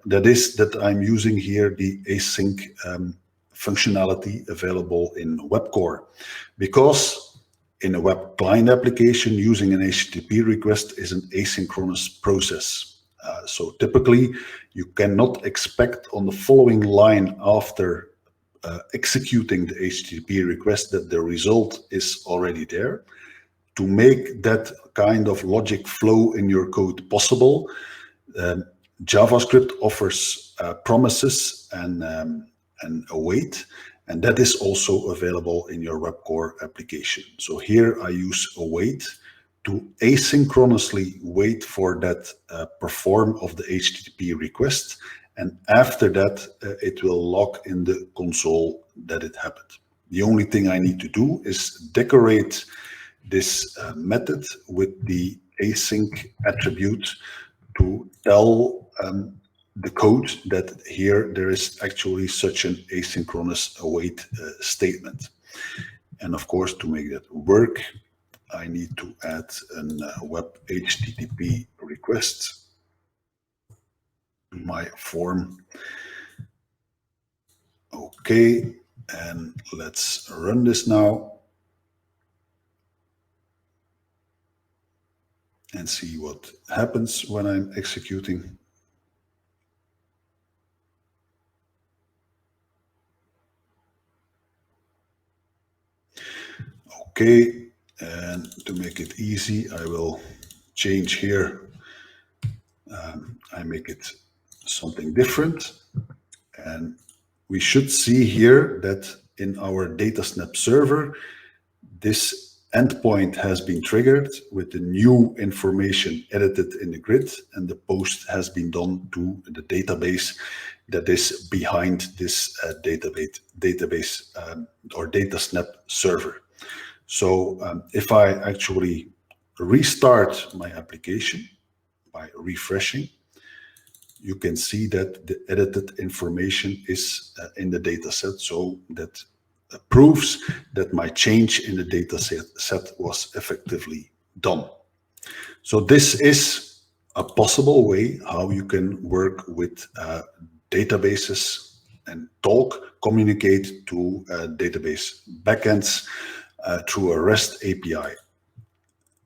that is that I'm using here the async functionality available in WebCore. Because in a web client application, using an HTTP request is an asynchronous process. So typically, you cannot expect on the following line after executing the HTTP request that the result is already there. To make that kind of logic flow in your code possible, JavaScript offers promises and await, and that is also available in your WebCore application. So here I use await to asynchronously wait for that perform of the HTTP request, and after that it will log in the console that it happened. The only thing I need to do is decorate this method with the async attribute to tell the code that here there is actually such an asynchronous await statement. And of course, to make that work, I need to add a web HTTP request to my form. Okay, and let's run this now and see what happens when I'm executing. Okay, and to make it easy, I will change here. I make it something different. And we should see here that in our DataSnap server, this endpoint has been triggered with the new information edited in the grid, and the post has been done to the database that is behind this database or DataSnap server. So if I actually restart my application by refreshing, you can see that the edited information is in the data set, so that proves that my change in the data set was effectively done. So this is a possible way how you can work with databases and communicate to database backends through a REST API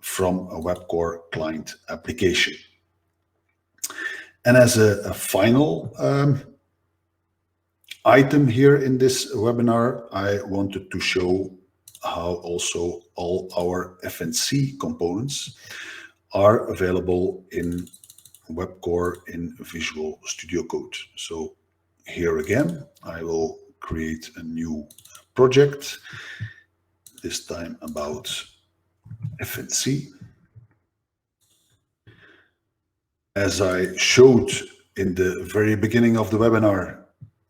from a WebCore client application. And as a final item here in this webinar, I wanted to show how also all our FNC components are available in WebCore in Visual Studio Code. So here again, I will create a new project, this time about FNC. As I showed in the very beginning of the webinar,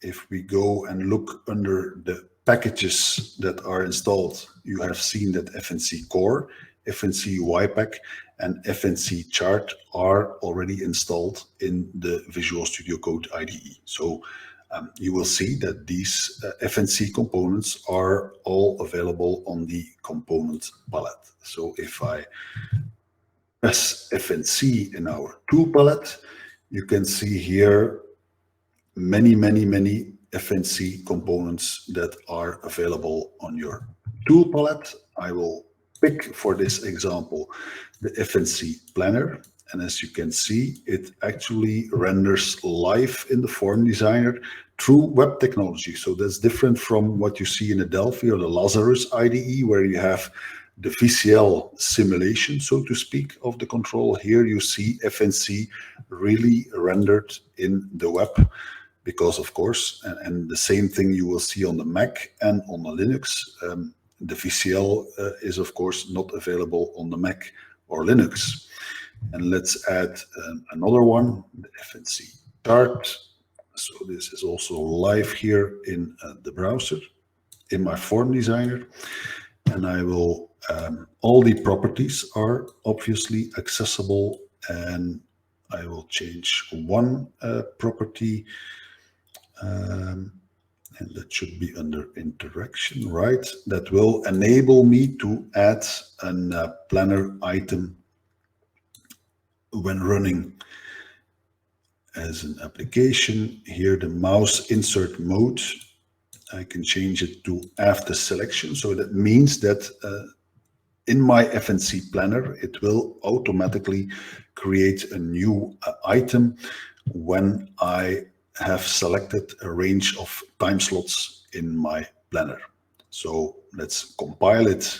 if we go and look under the packages that are installed, you have seen that FNC Core, FNC WYPAC, and FNC Chart are already installed in the Visual Studio Code IDE. So you will see that these FNC components are all available on the component palette. So if I press FNC in our tool palette, you can see here many FNC components that are available on your tool palette. I will pick for this example the FNC planner, and as you can see, it actually renders live in the form designer through web technology. So that's different from what you see in the Delphi or the Lazarus IDE, where you have the VCL simulation, so to speak, of the control. Here you see FNC really rendered in the web, because of course, and the same thing you will see on the Mac and on the Linux. The VCL is of course not available on the Mac or Linux. And let's add another one, the FNC chart. So this is also live here in the browser, in my form designer. And I will, all the properties are obviously accessible, and I will change one property, and that should be under interaction, right? That will enable me to add a planner item when running as an application. Here, the mouse insert mode, I can change it to after selection. So that means that in my FNC planner, it will automatically create a new item when I have selected a range of time slots in my planner. So let's compile it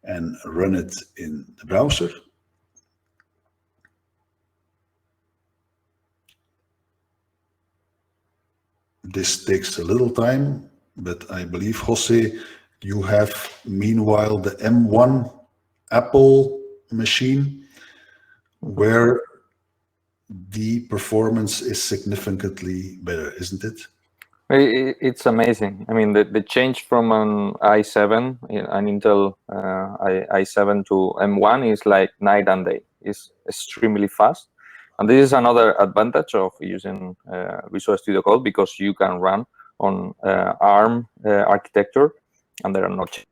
and run it in the browser. This takes a little time, but I believe, Jose, you have meanwhile the M1 Apple machine where the performance is significantly better, isn't it? It's amazing. I mean, the change from an i7, an Intel i7 to M1 is like night and day. It's extremely fast. And this is another advantage of using Visual Studio Code, because you can run on ARM architecture, and there are no changes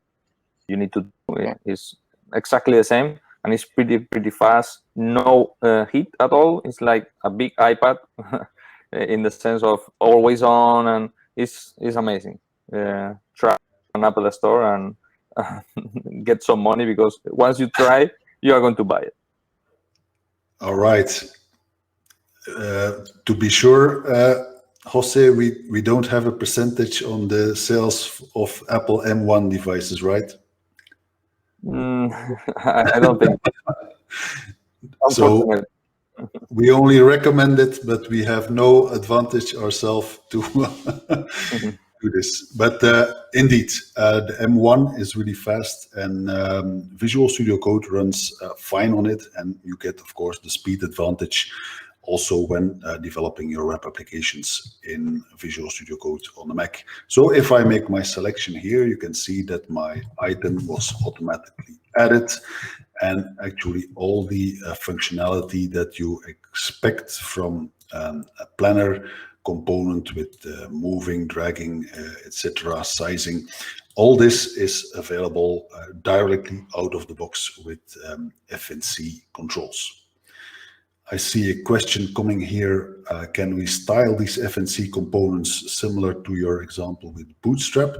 you need to do. It's exactly the same, and it's pretty fast. No heat at all. It's like a big iPad in the sense of always on, and it's amazing. Try an Apple Store and get some money, because once you try, you are going to buy it. All right. To be sure, Jose, we don't have a percentage on the sales of Apple M1 devices, right? I don't think. So we only recommend it, but we have no advantage ourselves to do this. But indeed, the M1 is really fast, and Visual Studio Code runs fine on it, and you get, of course, the speed advantage also when developing your web applications in Visual Studio Code on the Mac. So if I make my selection here, you can see that my item was automatically added, and actually all the functionality that you expect from a planner component with moving, dragging, etc., sizing, all this is available directly out of the box with FNC controls. I see a question coming here. Can we style these FNC components similar to your example with Bootstrap?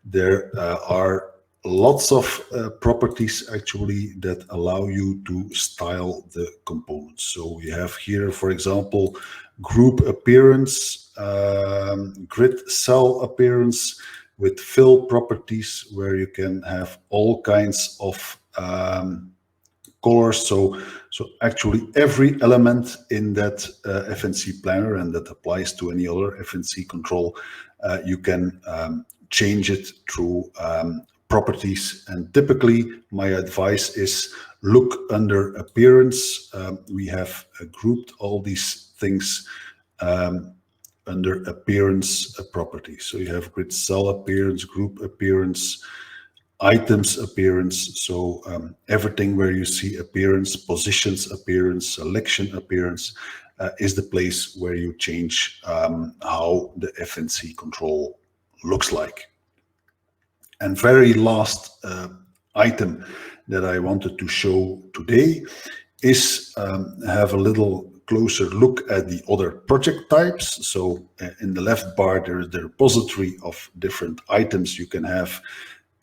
There are lots of properties actually that allow you to style the components. So we have here, for example, group appearance, grid cell appearance with fill properties, where you can have all kinds of colors. So actually every element in that FNC planner, and that applies to any other FNC control, you can change it through properties. And typically my advice is look under appearance. We have grouped all these things under appearance properties. So you have grid cell appearance, group appearance, items appearance. So everything where you see appearance, positions appearance, selection appearance is the place where you change how the FNC control looks like. And very last item that I wanted to show today is have a little closer look at the other project types. So in the left bar, there is the repository of different items. You can have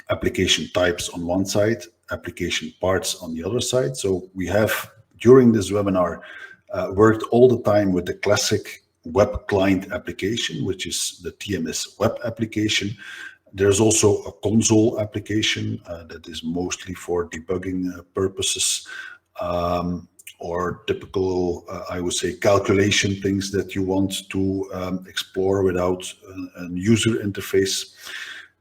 application types on one side, application parts on the other side. So we have, during this webinar, worked all the time with the classic web client application, which is the TMS web application. There's also a console application that is mostly for debugging purposes, or typical, I would say, calculation things that you want to explore without a user interface.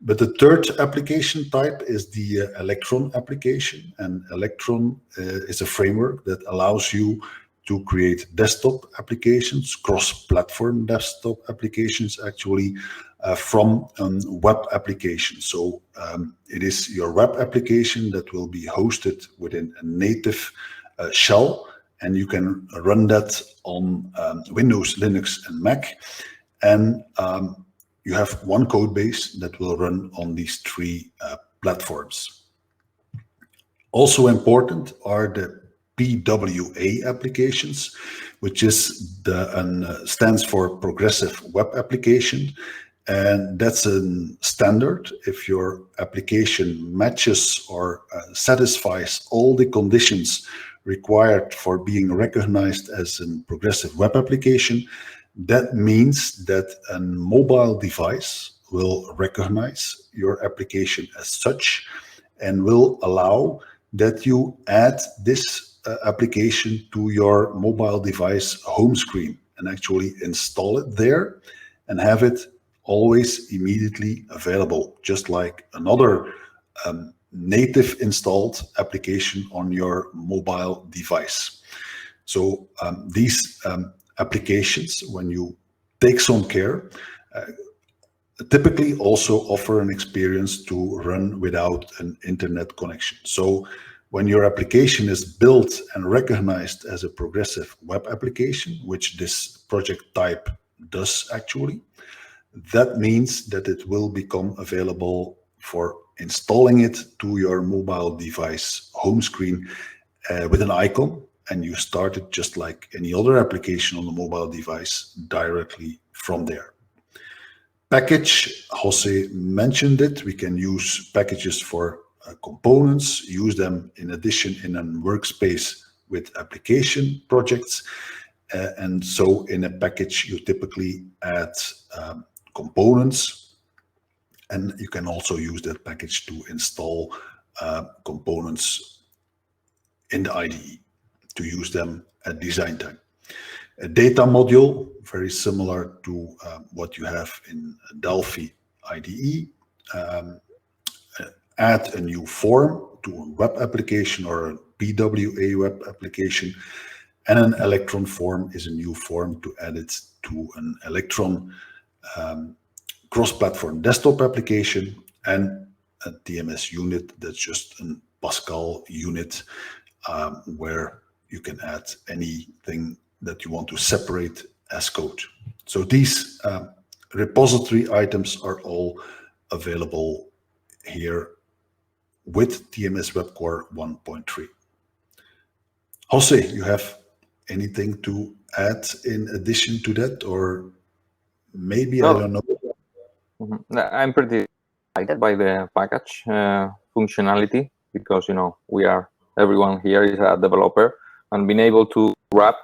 But the third application type is the Electron application, and Electron is a framework that allows you to create desktop applications, cross-platform desktop applications, actually, from web applications. So it is your web application that will be hosted within a native shell, and you can run that on Windows, Linux, and Mac. And you have one code base that will run on these three platforms. Also important are the PWA applications, which is stands for Progressive Web Application. And that's a standard. If your application matches or satisfies all the conditions required for being recognized as a progressive web application, that means that a mobile device will recognize your application as such and will allow that you add this application to your mobile device home screen and actually install it there and have it always immediately available, just like another native installed application on your mobile device. So these applications, when you take some care, typically also offer an experience to run without an internet connection. So when your application is built and recognized as a progressive web application, which this project type does actually, that means that it will become available for installing it to your mobile device home screen with an icon, and you start it just like any other application on the mobile device directly from there. Package, Jose mentioned it. We can use packages for components, use them in addition in a workspace with application projects. And so in a package, you typically add components, and you can also use that package to install components in the IDE to use them at design time. A data module, very similar to what you have in Delphi IDE. Add a new form to a web application or a PWA web application, and an Electron form is a new form to add it to an Electron cross-platform desktop application, and a TMS unit that's just a Pascal unit where you can add anything that you want to separate as code. So these repository items are all available here with TMS Webcore 1.3. Jose, you have anything to add in addition to that, or maybe, I don't know. I'm pretty excited by the package functionality, because everyone here is a developer, and being able to wrap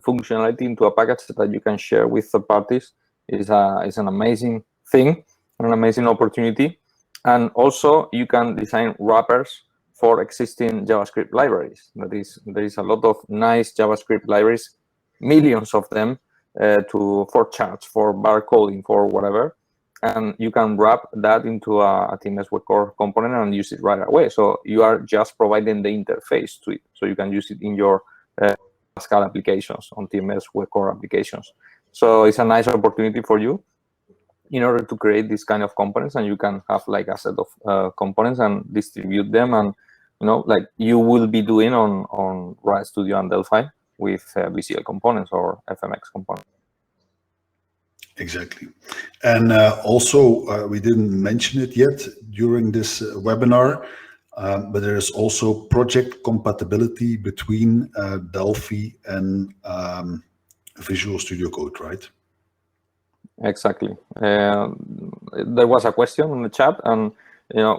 functionality into a package that you can share with third parties is an amazing thing, an amazing opportunity. And also you can design wrappers for existing JavaScript libraries. There is a lot of nice JavaScript libraries, millions of them, for charts, for barcoding, for whatever. And you can wrap that into a Tms Webcore component and use it right away. So you are just providing the interface to it. So you can use it in your Pascal applications, on Tms Webcore applications. So it's a nice opportunity for you in order to create this kind of components, and you can have like a set of components and distribute them, and like you will be doing on Riot Studio and Delphi with VCL components or FMX components. Exactly. And also, we didn't mention it yet during this webinar, but there is also project compatibility between Delphi and Visual Studio Code, right? Exactly. There was a question in the chat, and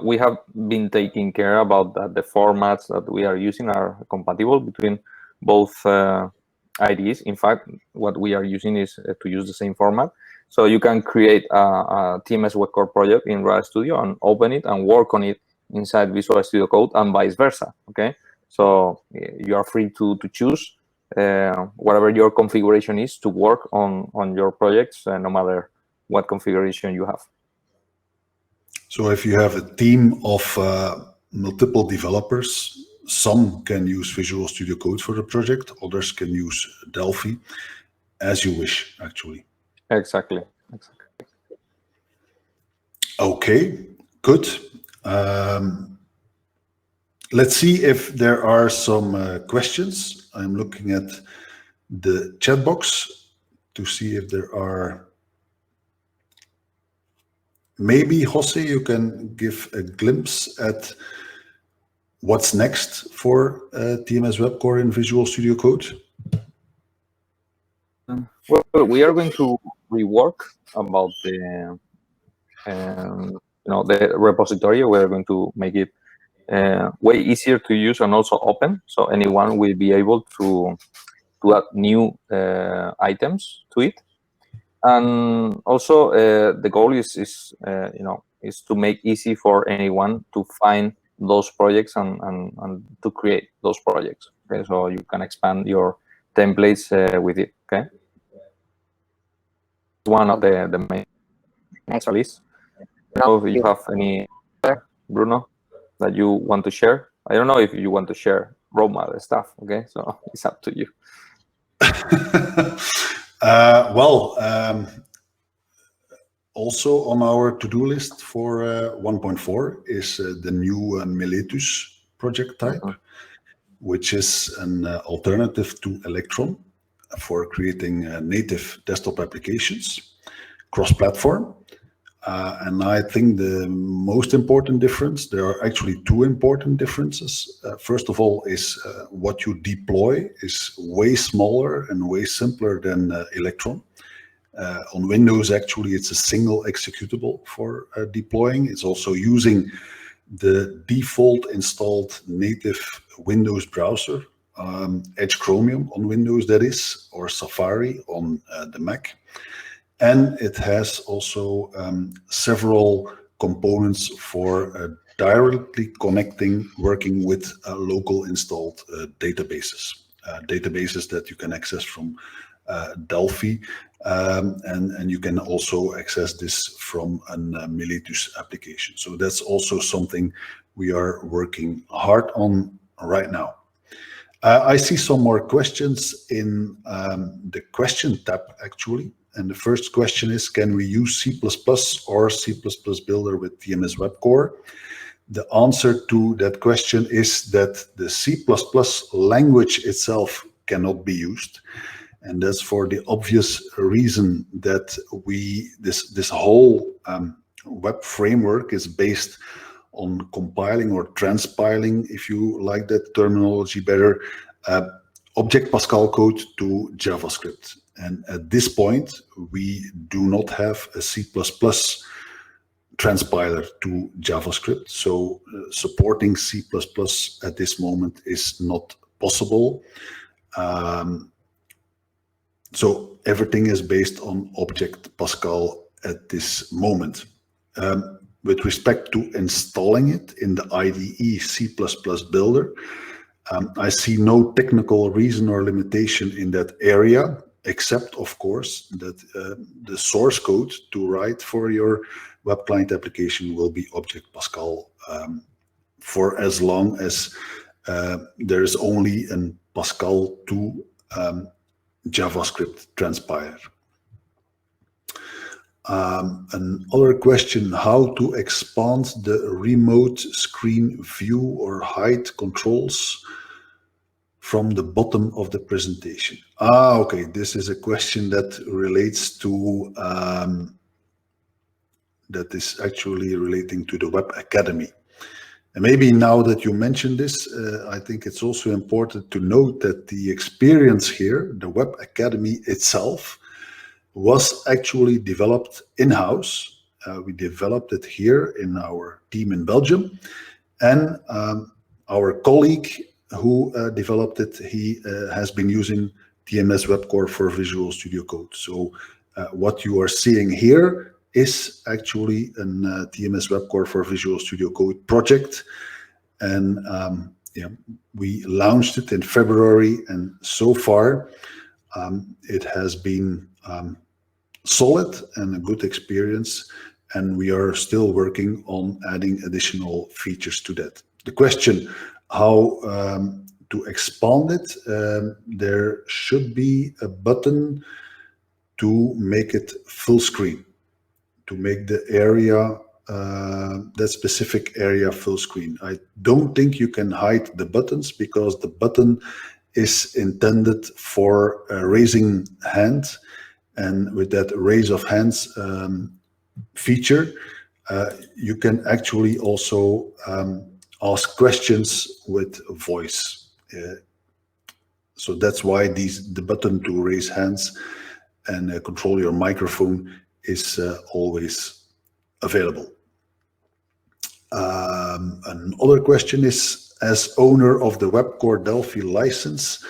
we have been taking care about that the formats that we are using are compatible between both IDEs. In fact, what we are using is to use the same format. So you can create a TMS Webcore project in Riot Studio and open it and work on it inside Visual Studio Code, and vice versa. Okay, so you are free to choose whatever your configuration is to work on your projects, no matter what configuration you have. So if you have a team of multiple developers, some can use Visual Studio Code for the project, others can use Delphi, as you wish, actually. Exactly. Okay, good. Let's see if there are some questions. I'm looking at the chat box to see if there are. Maybe, Jose, you can give a glimpse at what's next for TMS Webcore in Visual Studio Code. Well, we are going to rework about the the repository. We are going to make it way easier to use and also open, so anyone will be able to add new items to it. And also the goal is to make easy for anyone to find those projects and to create those projects. Okay, so you can expand your templates with it. Okay, one of the main. Next, please. If you have any, Bruno. that you want to share? I don't know if you want to share roadmap stuff. Okay, so it's up to you. Also on our to-do list for 1.4 is the new Miletus project type, which is an alternative to Electron for creating native desktop applications, cross-platform. And I think the most important difference, there are actually two important differences. First of all is what you deploy is way smaller and way simpler than Electron. On Windows, actually, it's a single executable for deploying. It's also using the default installed native Windows browser, Edge Chromium on Windows, that is, or Safari on the Mac. And it has also several components for directly connecting, working with local installed databases, databases that you can access from Delphi, and you can also access this from a Miletus application. So that's also something we are working hard on right now. I see some more questions in the question tab, actually. And the first question is, can we use C++ or C++ Builder with Tms Webcore? The answer to that question is that the C++ language itself cannot be used. And that's for the obvious reason that this whole web framework is based on compiling or transpiling, if you like that terminology better, Object Pascal code to JavaScript. And at this point, we do not have a C++ transpiler to JavaScript. So supporting C++ at this moment is not possible. So everything is based on Object Pascal at this moment. With respect to installing it in the IDE C++ Builder, I see no technical reason or limitation in that area, except, of course, that the source code to write for your web client application will be Object Pascal for as long as there is only a Pascal 2 JavaScript transpiler. Another question, how to expand the remote screen view or hide controls from the bottom of the presentation. Okay, this is a question that relates to, that is actually relating to the Web Academy. And maybe now that you mentioned this, I think it's also important to note that the experience here, the Web Academy itself, was actually developed in-house. We developed it here in our team in Belgium. And our colleague who developed it, he has been using Tms Webcore for Visual Studio Code. So what you are seeing here is actually a Tms Webcore for Visual Studio Code project. And yeah, we launched it in February, and so far it has been solid and a good experience, and we are still working on adding additional features to that. The question, how to expand it, there should be a button to make it full screen, to make the area, that specific area full screen. I don't think you can hide the buttons because the button is intended for raising hands. And with that raise of hands feature, you can actually also ask questions with voice. So that's why the button to raise hands and control your microphone is always available. Another question is, as owner of the Webcore Delphi license,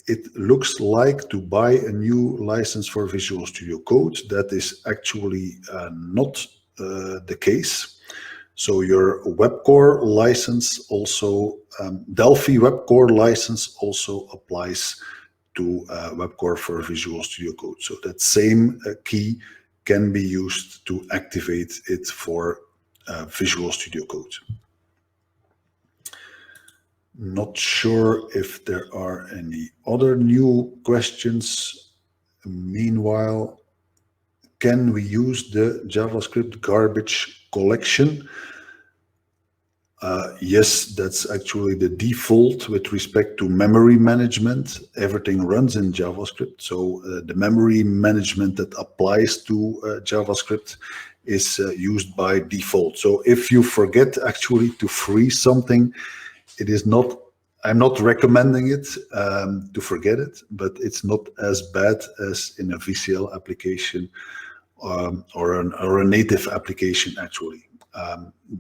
it looks like to buy a new license for Visual Studio Code. That is actually not the case. So your Webcore license also, Delphi Webcore license also applies to Webcore for Visual Studio Code. So that same key can be used to activate it for Visual Studio Code. Not sure if there are any other new questions. Meanwhile, can we use the JavaScript garbage collection? Yes, that's actually the default with respect to memory management. Everything runs in JavaScript. So the memory management that applies to JavaScript is used by default. So if you forget actually to freeze something, it is not, I'm not recommending it to forget it, but it's not as bad as in a VCL application or a native application actually.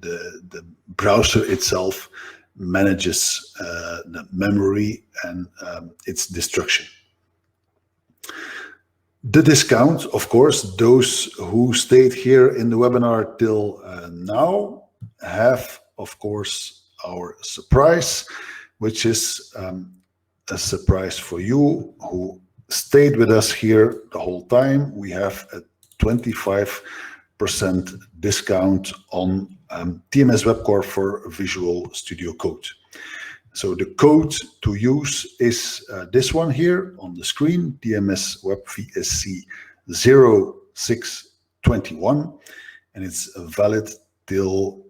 The browser itself manages the memory and its destruction. The discount, of course, those who stayed here in the webinar till now have, of course, our surprise, which is a surprise for you who stayed with us here the whole time. We have a 25% discount on TMS Webcore for Visual Studio Code. So the code to use is this one here on the screen, TMS Web VSC 0621, and it's valid till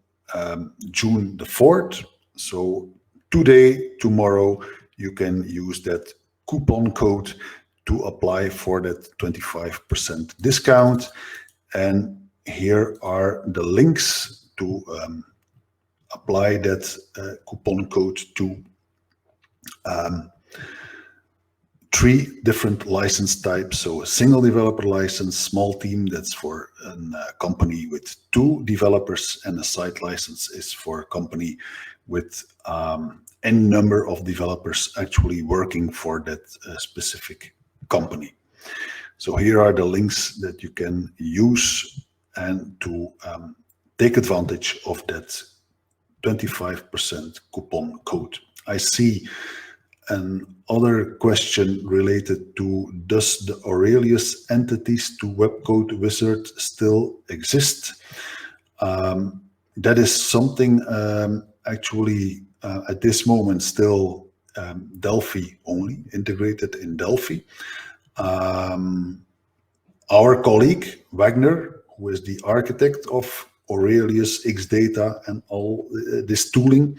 June the 4th. So today, tomorrow, you can use that coupon code to apply for that 25% discount. And here are the links to apply that coupon code to 3 different license types. So a single developer license, small team, that's for a company with 2 developers, and a site license is for a company with any number of developers actually working for that specific company. So here are the links that you can use and to take advantage of that 25% coupon code. I see another question related to, does the Aurelius entities to webcode wizard still exist? That is something actually at this moment still Delphi only, integrated in Delphi. Our colleague Wagner, who is the architect of Aurelius, Xdata, and all this tooling,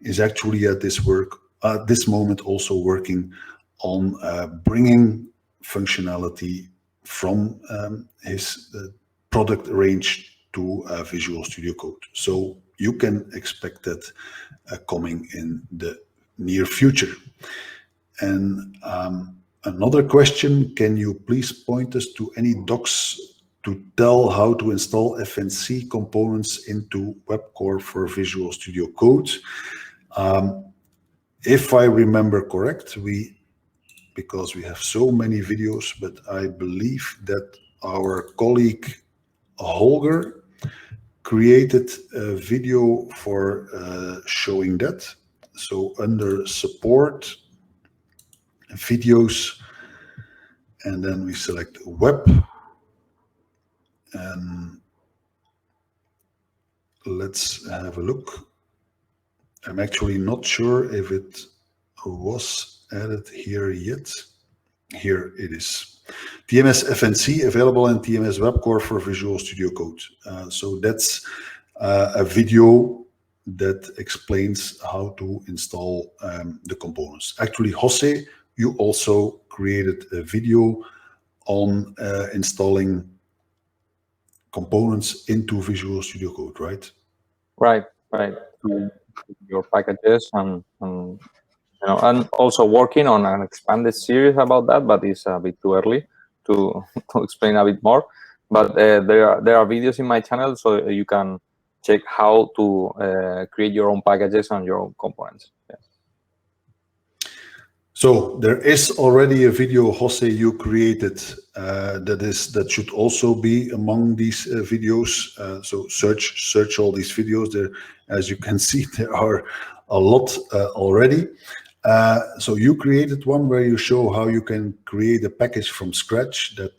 is actually at this moment also working on bringing functionality from his product range to Visual Studio Code. So you can expect that coming in the near future. And another question, can you please point us to any docs to tell how to install FNC components into WebCore for Visual Studio Code? If I remember correct, because we have so many videos, but I believe that our colleague Holger created a video for showing that. So under support, videos, and then we select web, and let's have a look. I'm actually not sure if it was added here yet. Here it is. TMS FNC available in TMS Webcore for Visual Studio Code. So that's a video that explains how to install the components. Actually, Jose, you also created a video on installing components into Visual Studio Code, right? Right. To your packages and you know, and also working on an expanded series about that, but it's a bit too early to explain a bit more. But there are videos in my channel, so you can check how to create your own packages and your own components. Yeah. So there is already a video, Jose, you created that should also be among these videos. So search all these videos. There, as you can see, there are a lot already. So you created one where you show how you can create a package from scratch that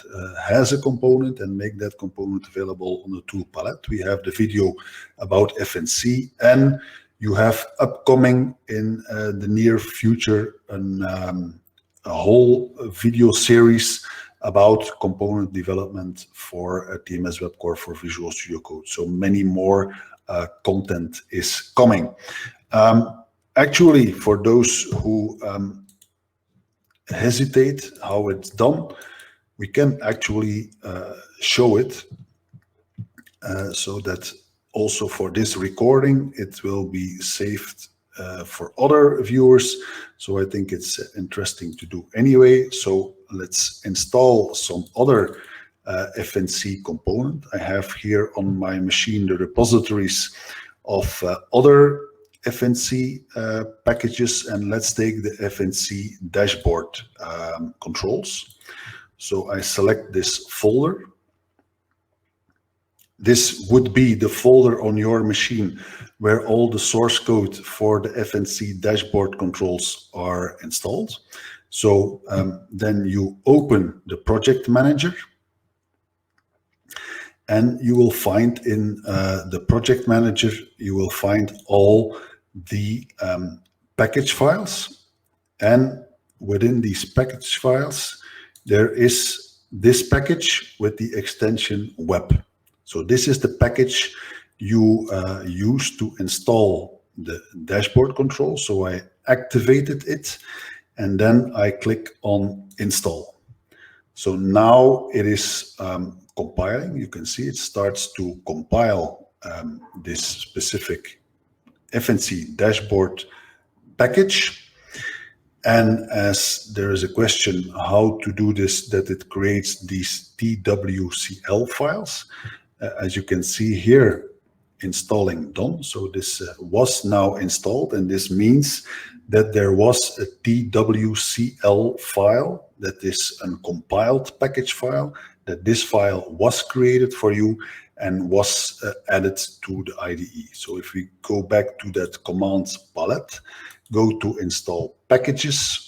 has a component and make that component available on the tool palette. We have the video about FNC, and You have upcoming in the near future a whole video series about component development for TMS Webcore for Visual Studio Code. So many more content is coming. Actually, for those who hesitate how it's done, we can actually show it so that also for this recording, it will be saved for other viewers. So I think it's interesting to do anyway. So let's install some other FNC component. I have here on my machine the repositories of other FNC packages, and let's take the FNC dashboard controls. So I select this folder. This would be the folder on your machine where all the source code for the FNC dashboard controls are installed. So then you open the project manager, and you will find in the project manager, you will find all the package files. And within these package files, there is this package with the extension web. So this is the package you use to install the dashboard control. So I activated it, and then I click on install. So now it is compiling. You can see it starts to compile this specific FNC dashboard package. And as there is a question how to do this, that it creates these TWCL files. As you can see here, installing done. So this was now installed, and this means that there was a TWCL file that is a compiled package file, that this file was created for you and was added to the IDE. So if we go back to that command palette, go to install packages,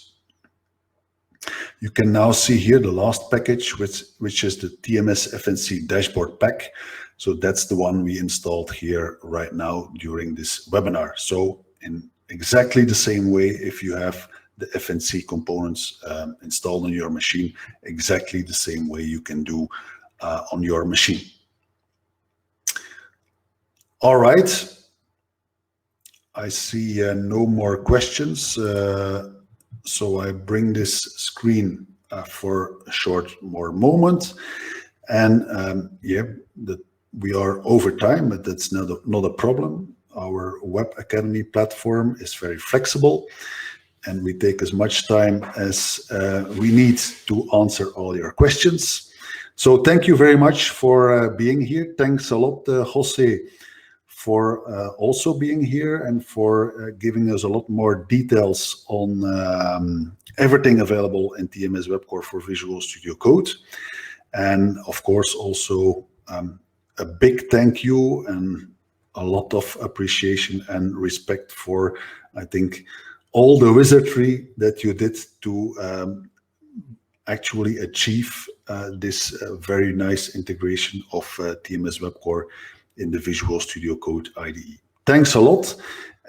you can now see here the last package, which is the TMS FNC dashboard pack. So that's the one we installed here right now during this webinar. So in exactly the same way, if you have the FNC components installed on your machine, exactly the same way you can do on your machine. All right. I see no more questions. So I bring this screen for a short more moment. And yeah, we are over time, but that's not a problem. Our Web Academy platform is very flexible, and we take as much time as we need to answer all your questions. So thank you very much for being here. Thanks a lot, Jose, for also being here and for giving us a lot more details on everything available in TMS Webcore for Visual Studio Code. And of course, also a big thank you and a lot of appreciation and respect for, I think, all the wizardry that you did to actually achieve this very nice integration of TMS Webcore in the Visual Studio Code IDE. Thanks a lot.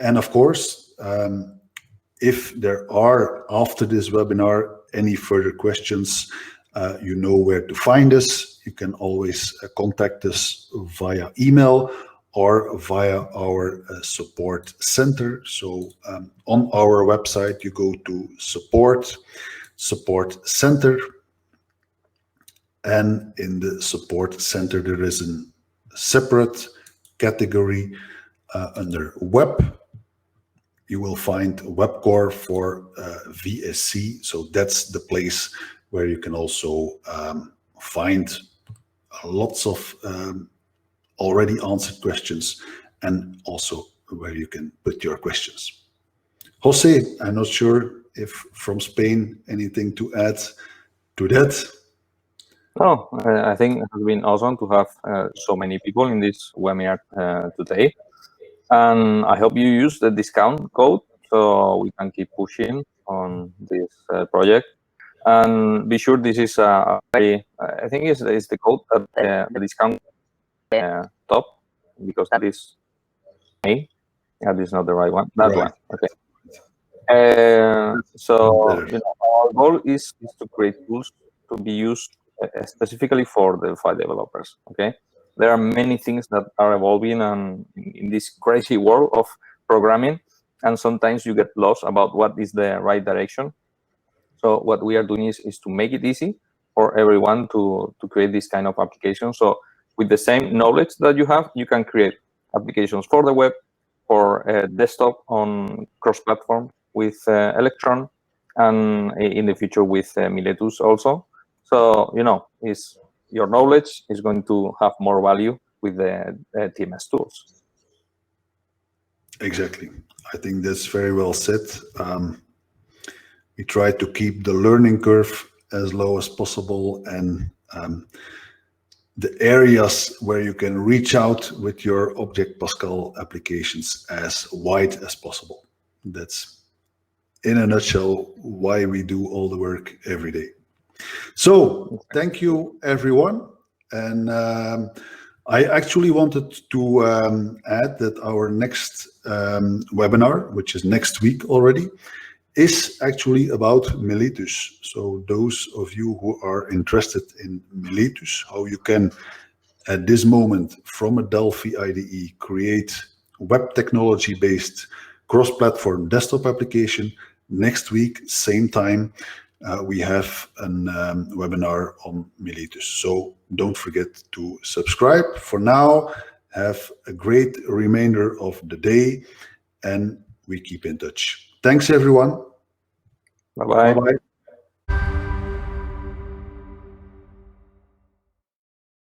And of course, if there are, after this webinar, any further questions, you know where to find us. You can always contact us via email or via our support center. So on our website, you go to support center. And in the support center, there is a separate category under web. You will find Webcore for VSC. So that's the place where you can also find lots of already answered questions, and also where you can put your questions. Jose, I'm not sure if from Spain, anything to add to that? No, I think it has been awesome to have so many people in this webinar today. And I hope you use the discount code so we can keep pushing on this project. And be sure this is a very, I think it's the code that the discount top, because that is May. That is not the right one. That Right. one. Okay. So our goal is to create tools to be used specifically for Delphi developers. Okay. There are many things that are evolving in this crazy world of programming, and sometimes you get lost about what is the right direction. So what we are doing is to make it easy for everyone to create this kind of application. So with the same knowledge that you have, you can create applications for the web, for desktop on cross-platform with Electron, and in the future with Miletus also. So, is your knowledge is going to have more value with the TMS tools. Exactly. I think that's very well said. We try to keep the learning curve as low as possible, and the areas where you can reach out with your Object Pascal applications as wide as possible. That's, in a nutshell, why we do all the work every day. So thank you, everyone. And I actually wanted to add that our next webinar, which is next week already, is actually about Miletus. So those of you who are interested in Miletus, how you can, at this moment, from a Delphi IDE, create web technology-based cross-platform desktop application, next week, same time, we have a webinar on Miletus. So don't forget to subscribe. For now, have a great remainder of the day, and we keep in touch. Thanks, everyone. Bye-bye. Bye-bye.